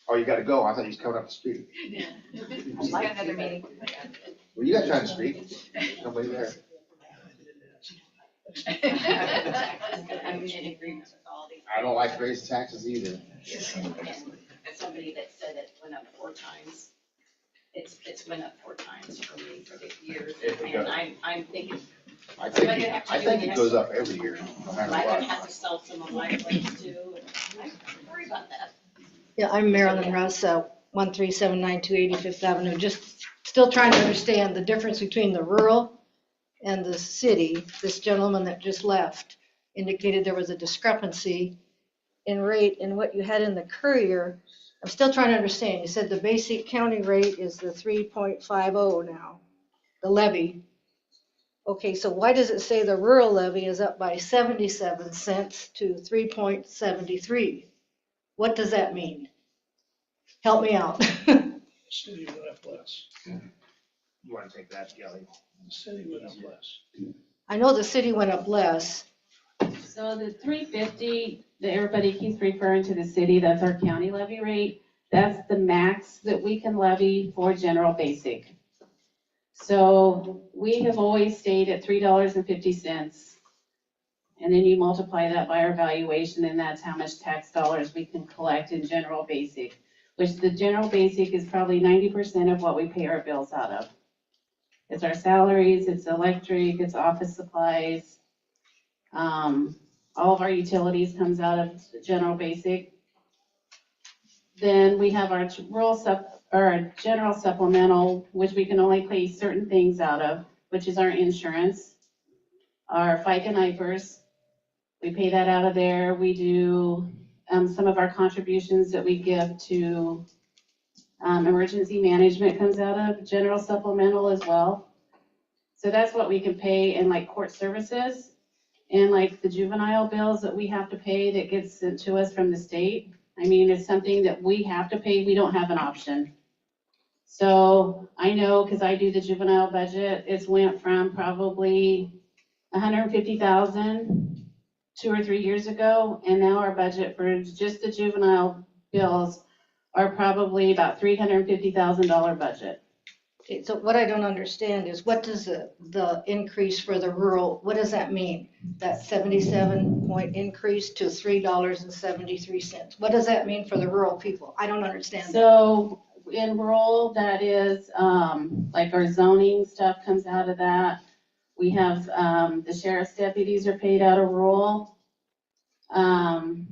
Oh, you gotta go. I thought he was coming up to speak. She's got another meeting. Well, you got time to speak. Nobody there. I'm in agreement with all these. I don't like raising taxes either. As somebody that said it went up 4 times, it's went up 4 times for me for the years. And I'm thinking. I think it goes up every year, no matter I'm gonna what. have to sell some of my place too. I worry about that. Yeah, I'm Marilyn Russ, 13792 85th Avenue. Just still trying to understand the difference between the rural and the city, this gentleman that just left indicated there was a discrepancy in rate and what you had in the courier. I'm still trying to understand. You said the basic county rate is the 3.50 now, the levy. Okay, so why does it say the rural levy is up by 77 cents to 3.73? What does that mean? Help me out. City went up less. You wanna take that, Kelly? The city went up less. I know the city went up less. So the 350 that everybody keeps referring to the city, that's our county levy rate. That's the max that we can levy for general basic. So we have always stayed at $3.50. And then you multiply that by our valuation, and that's how much tax dollars we can collect in general basic, which the general basic is probably 90% of what we pay our bills out of. It's our salaries, it's electric, it's office supplies. All of our utilities comes out of general basic. Then we have our our general supplemental, which we can only pay certain things out of, which is our insurance, our FICA and IFRS. We pay that out of there. We do some of our contributions that we give to emergency management comes out of general supplemental as well. So that's what we can pay in like court services and like the juvenile bills that we have to pay that gets sent to us from the state. I mean, it's something that we have to pay. We don't have an option. So I know, because I do the juvenile budget, it's went from probably 150,000 2 or 3 years ago, and now our budget for just the juvenile bills are probably about $350,000 budget. Okay, so what I don't understand is what does the increase for the rural, what does that mean? That 77-point increase to $3.73. What does that mean for the rural people? I don't understand that. So in rural, that is like our zoning stuff comes out of that. We have the sheriff's deputies are paid out of rural. I'm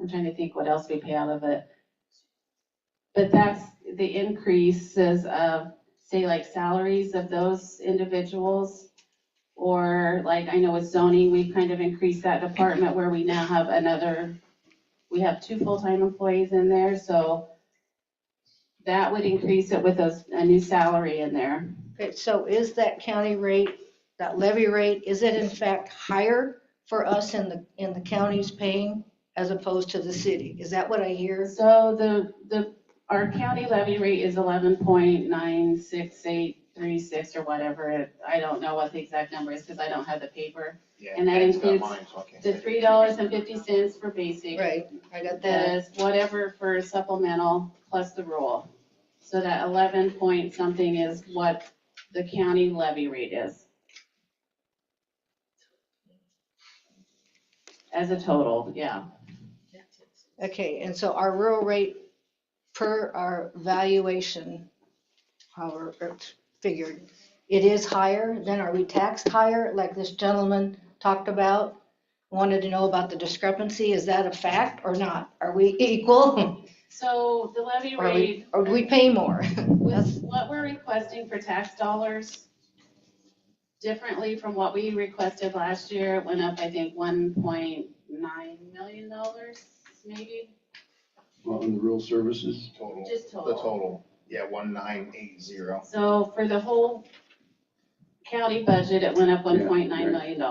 trying to think what else we pay out of it. But that's the increases of, say, like salaries of those individuals. Or like, I know with zoning, we've kind of increased that department where we now have we have 2 full-time employees in there. So that would increase it with a new salary in there. Okay, so is that county rate, that levy rate, is it in fact higher for us in the counties paying as opposed to the city? Is that what I hear? So our county levy rate is 11.96836 or whatever. I don't know what the exact number is because I don't have the paper. Yeah, And that Ed's got includes mine, so I can't the say. $3.50 for basic. Right, I got that. The whatever for supplemental plus the rural. So that 11 point something is what the county levy rate is. As a total, yeah. Okay, and so our rural rate per our valuation, however it's figured, it is higher, then are we taxed higher, like this gentleman talked about? Wanted to know about the discrepancy, is that a fact or not? Are we equal? So the levy rate. Or do we pay more? With what we're requesting for tax dollars, differently from what we requested last year, it went up, I think, $1.9 million, maybe. Well, in the rural services, Total. Just total. The total, yeah, 1980. So for the whole county budget, it went up $1.9 right. million.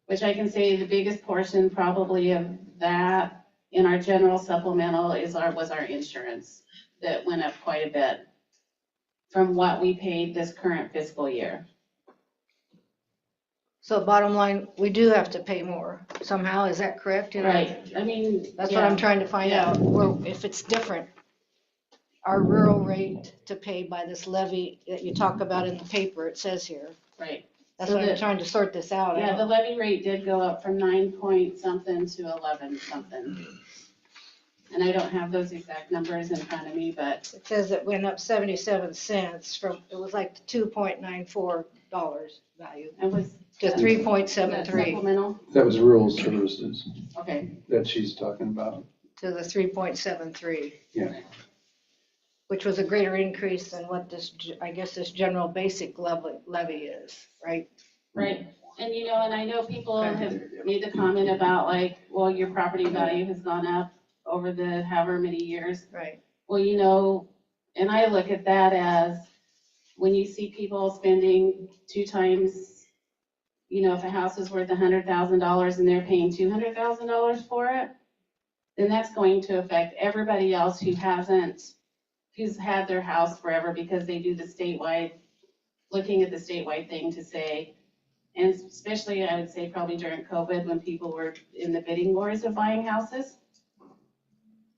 Which I can say the biggest portion probably of that in our general supplemental was our insurance. That went up quite a bit from what we paid this current fiscal year. So bottom line, we do have to pay more somehow, is that correct? Right, I mean. That's what I'm trying to find out, or if it's different. Our rural rate to pay by this levy that you talk about in the paper, it says here. Right. That's what I'm trying to sort this out. Yeah, the levy rate did go up from 9 point something to 11 something. And I don't have those exact numbers in front of me, but. It says it went up 77 cents from, it was like $2.94 value. And was. To 3.73. Supplemental? that was rural services Okay. that she's talking about. To the 3.73. Yeah. which was a greater increase than what this, I guess this general basic levy is, right? Right, and and I know people have made the comment about like, well, your property value has gone up over the however many years. Right. Well, and I look at that as when you see people spending 2 times, if a house is worth $100,000 and they're paying $200,000 for it, then that's going to affect everybody else who's had their house forever because they do the statewide, looking at the statewide thing to say, and especially I would say probably during COVID when people were in the bidding wars of buying houses.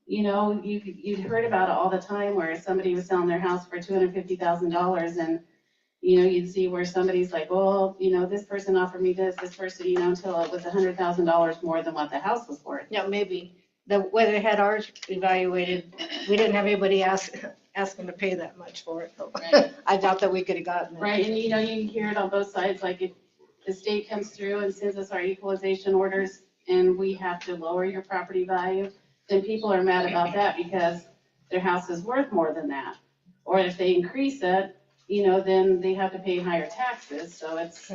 You'd heard about it all the time where somebody was selling their house for $250,000 and, you'd see where somebody's like, well, this person offered me this person, until it was $100,000 more than what the house was worth. Yeah, maybe. The way they had ours evaluated, we didn't have anybody asking to pay that much for it. Right. I doubt that we could have gotten it. Right, and you hear it on both sides, like if the state comes through and sends us our equalization orders and we have to lower your property value, then people are mad about that because their house is worth more than that. Or if they increase it, then they have to pay higher taxes, so it's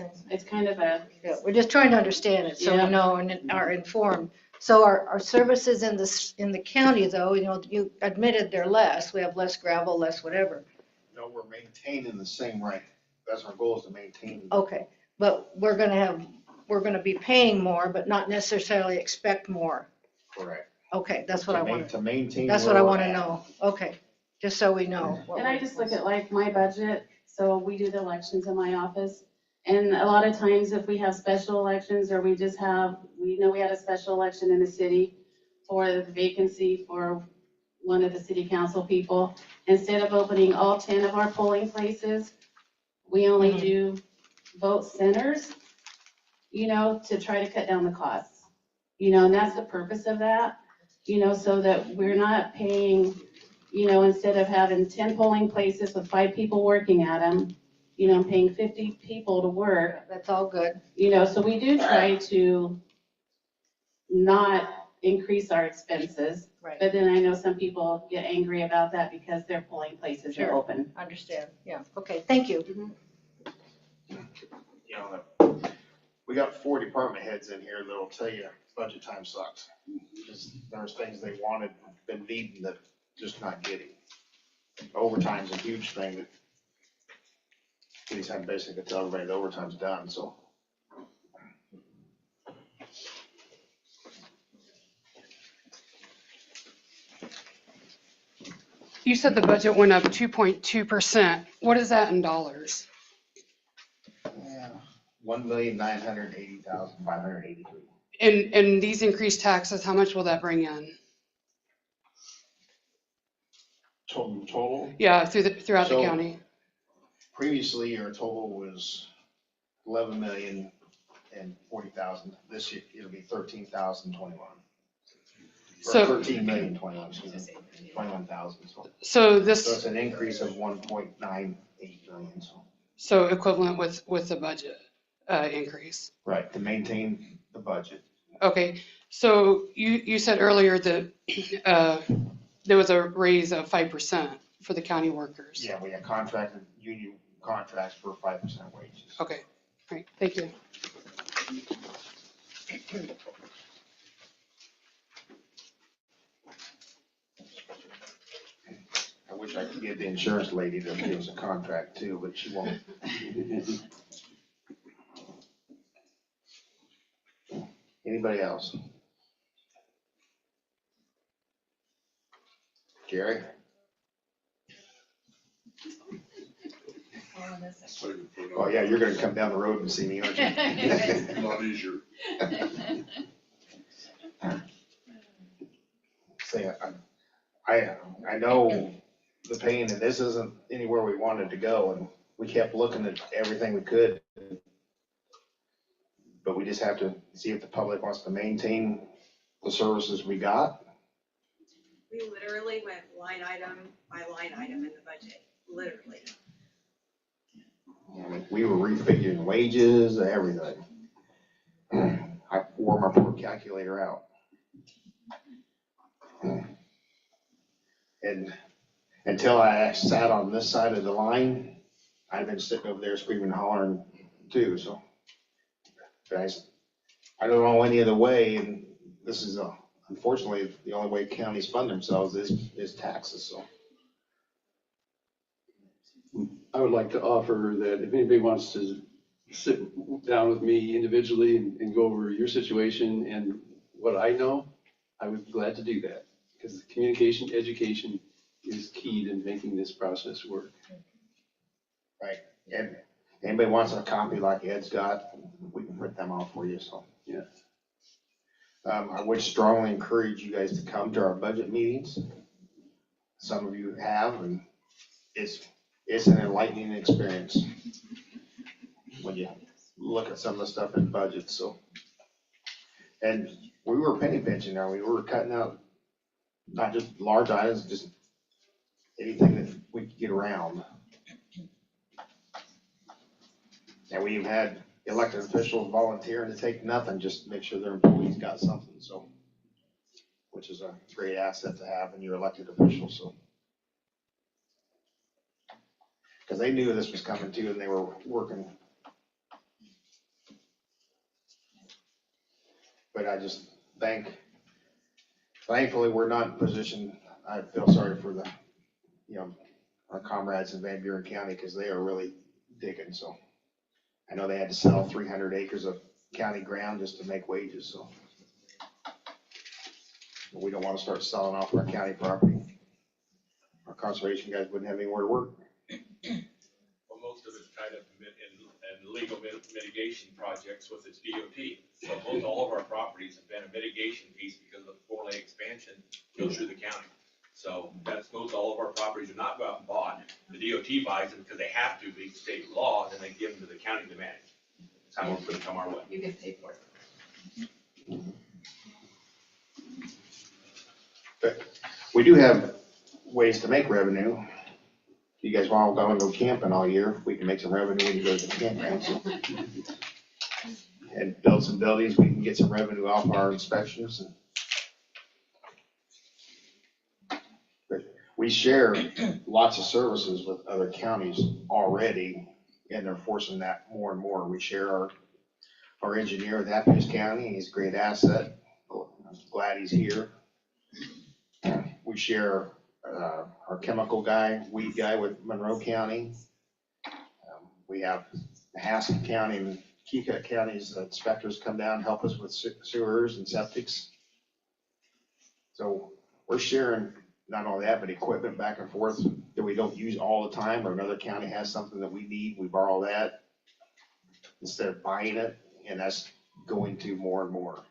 kind of a. Yeah, we're just trying to understand it so we know and are informed. So our services in the county though, you admitted they're less, we have less gravel, less whatever. No, we're maintaining the same rate. That's our goal, is to maintain. Okay, but we're gonna be paying more, but not necessarily expect more. Correct. Okay, that's what I want. To maintain. That's what I want to know. Okay, just so we know. And I just look at like my budget, so we do the elections in my office. And a lot of times if we have special elections or we had a special election in the city for the vacancy for one of the city council people, instead of opening all 10 of our polling places, we only do vote centers, to try to cut down the costs. And that's the purpose of that, so that we're not paying, instead of having 10 polling places with 5 people working at them, paying 50 people to work. That's all good. So we do try to not increase our expenses. Right. But then I know some people get angry about that because their polling places are open. Understand, yeah. Okay, thank you. We got 4 department heads in here that'll tell you budget time sucks. Just, there's things they wanted, been needing that just not getting. Overtime's a huge thing that cities have basically to tell everybody the overtime's done, so. You said the budget went up 2.2%. What is that in dollars? Yeah. 1,980,583. And these increased taxes, how much will that bring in? Total? Yeah, throughout the county. Previously, our total was 11,040,000. This year, it'll be 13,021. So 13,021,000. So So it's an increase of 1.98 million. So equivalent with the budget increase. Right, to maintain the budget. Okay, so you said earlier that there was a raise of 5% for the county workers. Yeah, we have contracted union contracts for 5% wages. Okay, all right, thank you. I wish I could get the insurance lady to give us a contract too, but she won't. Anybody else? Gary? Oh, yeah, you're gonna come down the road and see me, aren't you? A lot easier. Say, I know the pain, and this isn't anywhere we wanted to go, and we kept looking at everything we could. But we just have to see if the public wants to maintain the services we got. We literally went line item by line item in the budget, literally. I mean, we were refiguring wages, everything. I wore my poor calculator out. And until I sat on this side of the line, I've been sitting over there screaming and hollering too, so. Guys, I don't know any other way, and this is unfortunately, the only way counties fund themselves is taxes, so. I would like to offer that if anybody wants to sit down with me individually and go over your situation and what I know, I would be glad to do that. Because communication, education is key to making this process work. Right, and anybody wants a copy like Ed's got, we can print them off for you, so. Yeah. I would strongly encourage you guys to come to our budget meetings. Some of you have, and it's an enlightening experience when you look at some of the stuff in budget, so. And we were penny pinching now, we were cutting out not just large items, just anything that we could get around. And we even had elected officials volunteering to take nothing, just to make sure their employees got something, so. Which is a great asset to have in your elected official, so. Cause they knew this was coming too, and they were working. But I just thankfully, we're not in position, I feel sorry for the, our comrades in Van Buren County, cause they are really digging, so. I know they had to sell 300 acres of county ground just to make wages, so. We don't wanna start selling off our county property. Our conservation guys wouldn't have anywhere to work. Well, most of it's tied up in legal mitigation projects with its DOT. So most all of our properties have been a mitigation piece because of the 4-lane expansion goes through the county. So that's most all of our properties are not out and bought. The DOT buys them because they have to be state law, then they give them to the county to manage. That's how we're gonna come our way. You get paid for it. But we do have ways to make revenue. You guys all gonna go camping all year, we can make some revenue when you go to the campground. So. And build some buildings, we can get some revenue off our inspections. But we share lots of services with other counties already, and they're forcing that more and more. We share our engineer with Happiest County, he's a great asset. I'm glad he's here. We share our chemical guy, weed guy with Monroe County. We have Haskell County and Keokuk County's inspectors come down and help us with sewers and septics. So we're sharing not only that, but equipment back and forth that we don't use all the time, or another county has something that we need, we borrow that instead of buying it, and that's going to more and more.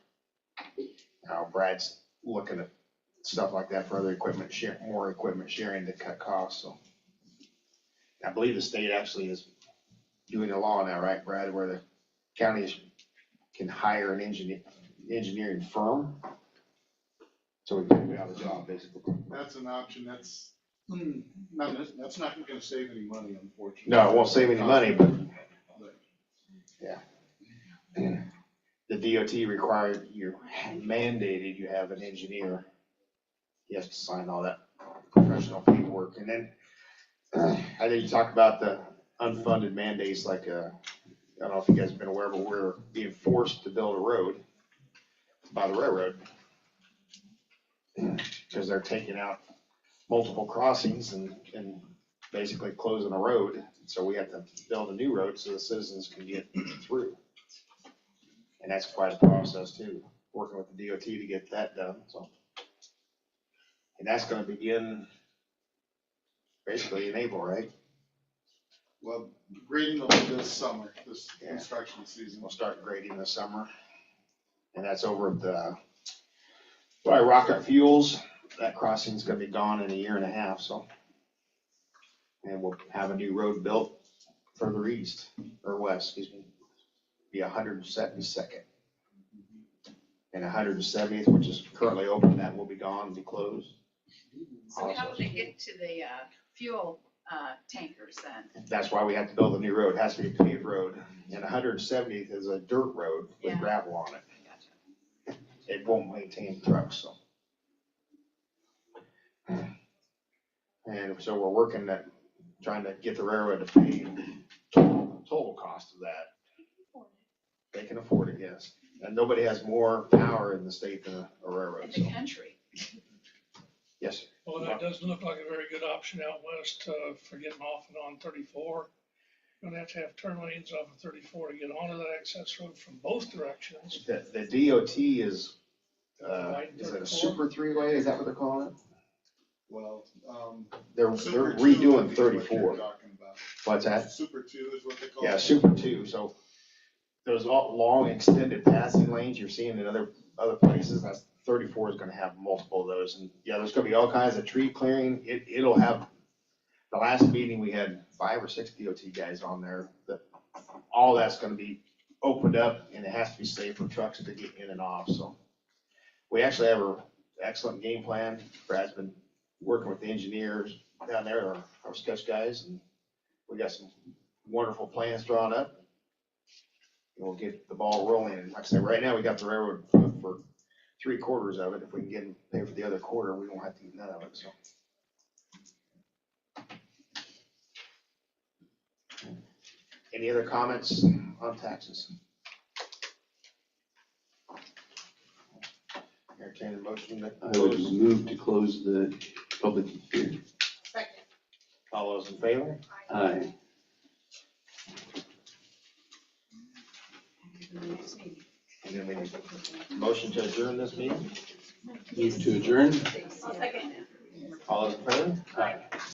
Now Brad's looking at stuff like that for other equipment, more equipment sharing to cut costs, so. I believe the state actually is doing a law now, right, Brad, where the counties can hire an engineering firm, so we can get out of the job, basically. That's an option, that's not gonna save any money, unfortunately. No, it won't save any money, but, yeah. The DOT required, mandated you have an engineer. He has to sign all that professional paperwork, and then, I think you talked about the unfunded mandates, like, I don't know if you guys have been aware, but we're being forced to build a road by the railroad. Because they're taking out multiple crossings and basically closing the road. So we have to build a new road so the citizens can get through. And that's quite a process too, working with the DOT to get that done, so. And that's gonna begin basically in April, right? Well, grading will be this summer, this construction season. We'll start grading this summer. And that's over at the, by Rocket Fuels. That crossing's gonna be gone in a year and a half, so. And we'll have a new road built further east, or west, excuse me. Be 172nd. And 170th, which is currently open, that will be gone and be closed. So how would they get to the fuel tankers then? That's why we have to build a new road. It has to be a paved road. And 170th is a dirt road with gravel on it. Gotcha. It won't maintain trucks, so. And so we're working at trying to get the railroad to pay total cost of that. They can afford it, yes. And nobody has more power in the state than a railroad, In so, the country. yes. Well, that doesn't look like a very good option out west for getting off and on 34. You're gonna have turn lanes off of 34 to get onto that access road from both directions. The DOT is it a super three-way? Is that what they're calling it? Well, They're Super 2 redoing would be what you're 34. talking about. What's that? Super 2 is what they call Yeah, it. Super 2, so those long extended passing lanes you're seeing in other places, that's 34 is gonna have multiple of those. And yeah, there's gonna be all kinds of tree clearing. It'll have, the last meeting, we had 5 or 6 DOT guys on there. All that's gonna be opened up and it has to be safe for trucks to get in and off, so. We actually have an excellent game plan. Brad's been working with the engineers down there, our sketch guys, and we got some wonderful plans drawn up. And we'll get the ball rolling. And like I said, right now, we got the railroad for 3/4 of it. If we can get them pay for the other quarter, we won't have to eat none of it, so. Any other comments on taxes? Entertain a motion that I would close. move to close the public hearing. Second. All those in favor? Aye. And then we need a motion to adjourn this meeting. Move to adjourn. I'll second. All those in favor? Aye.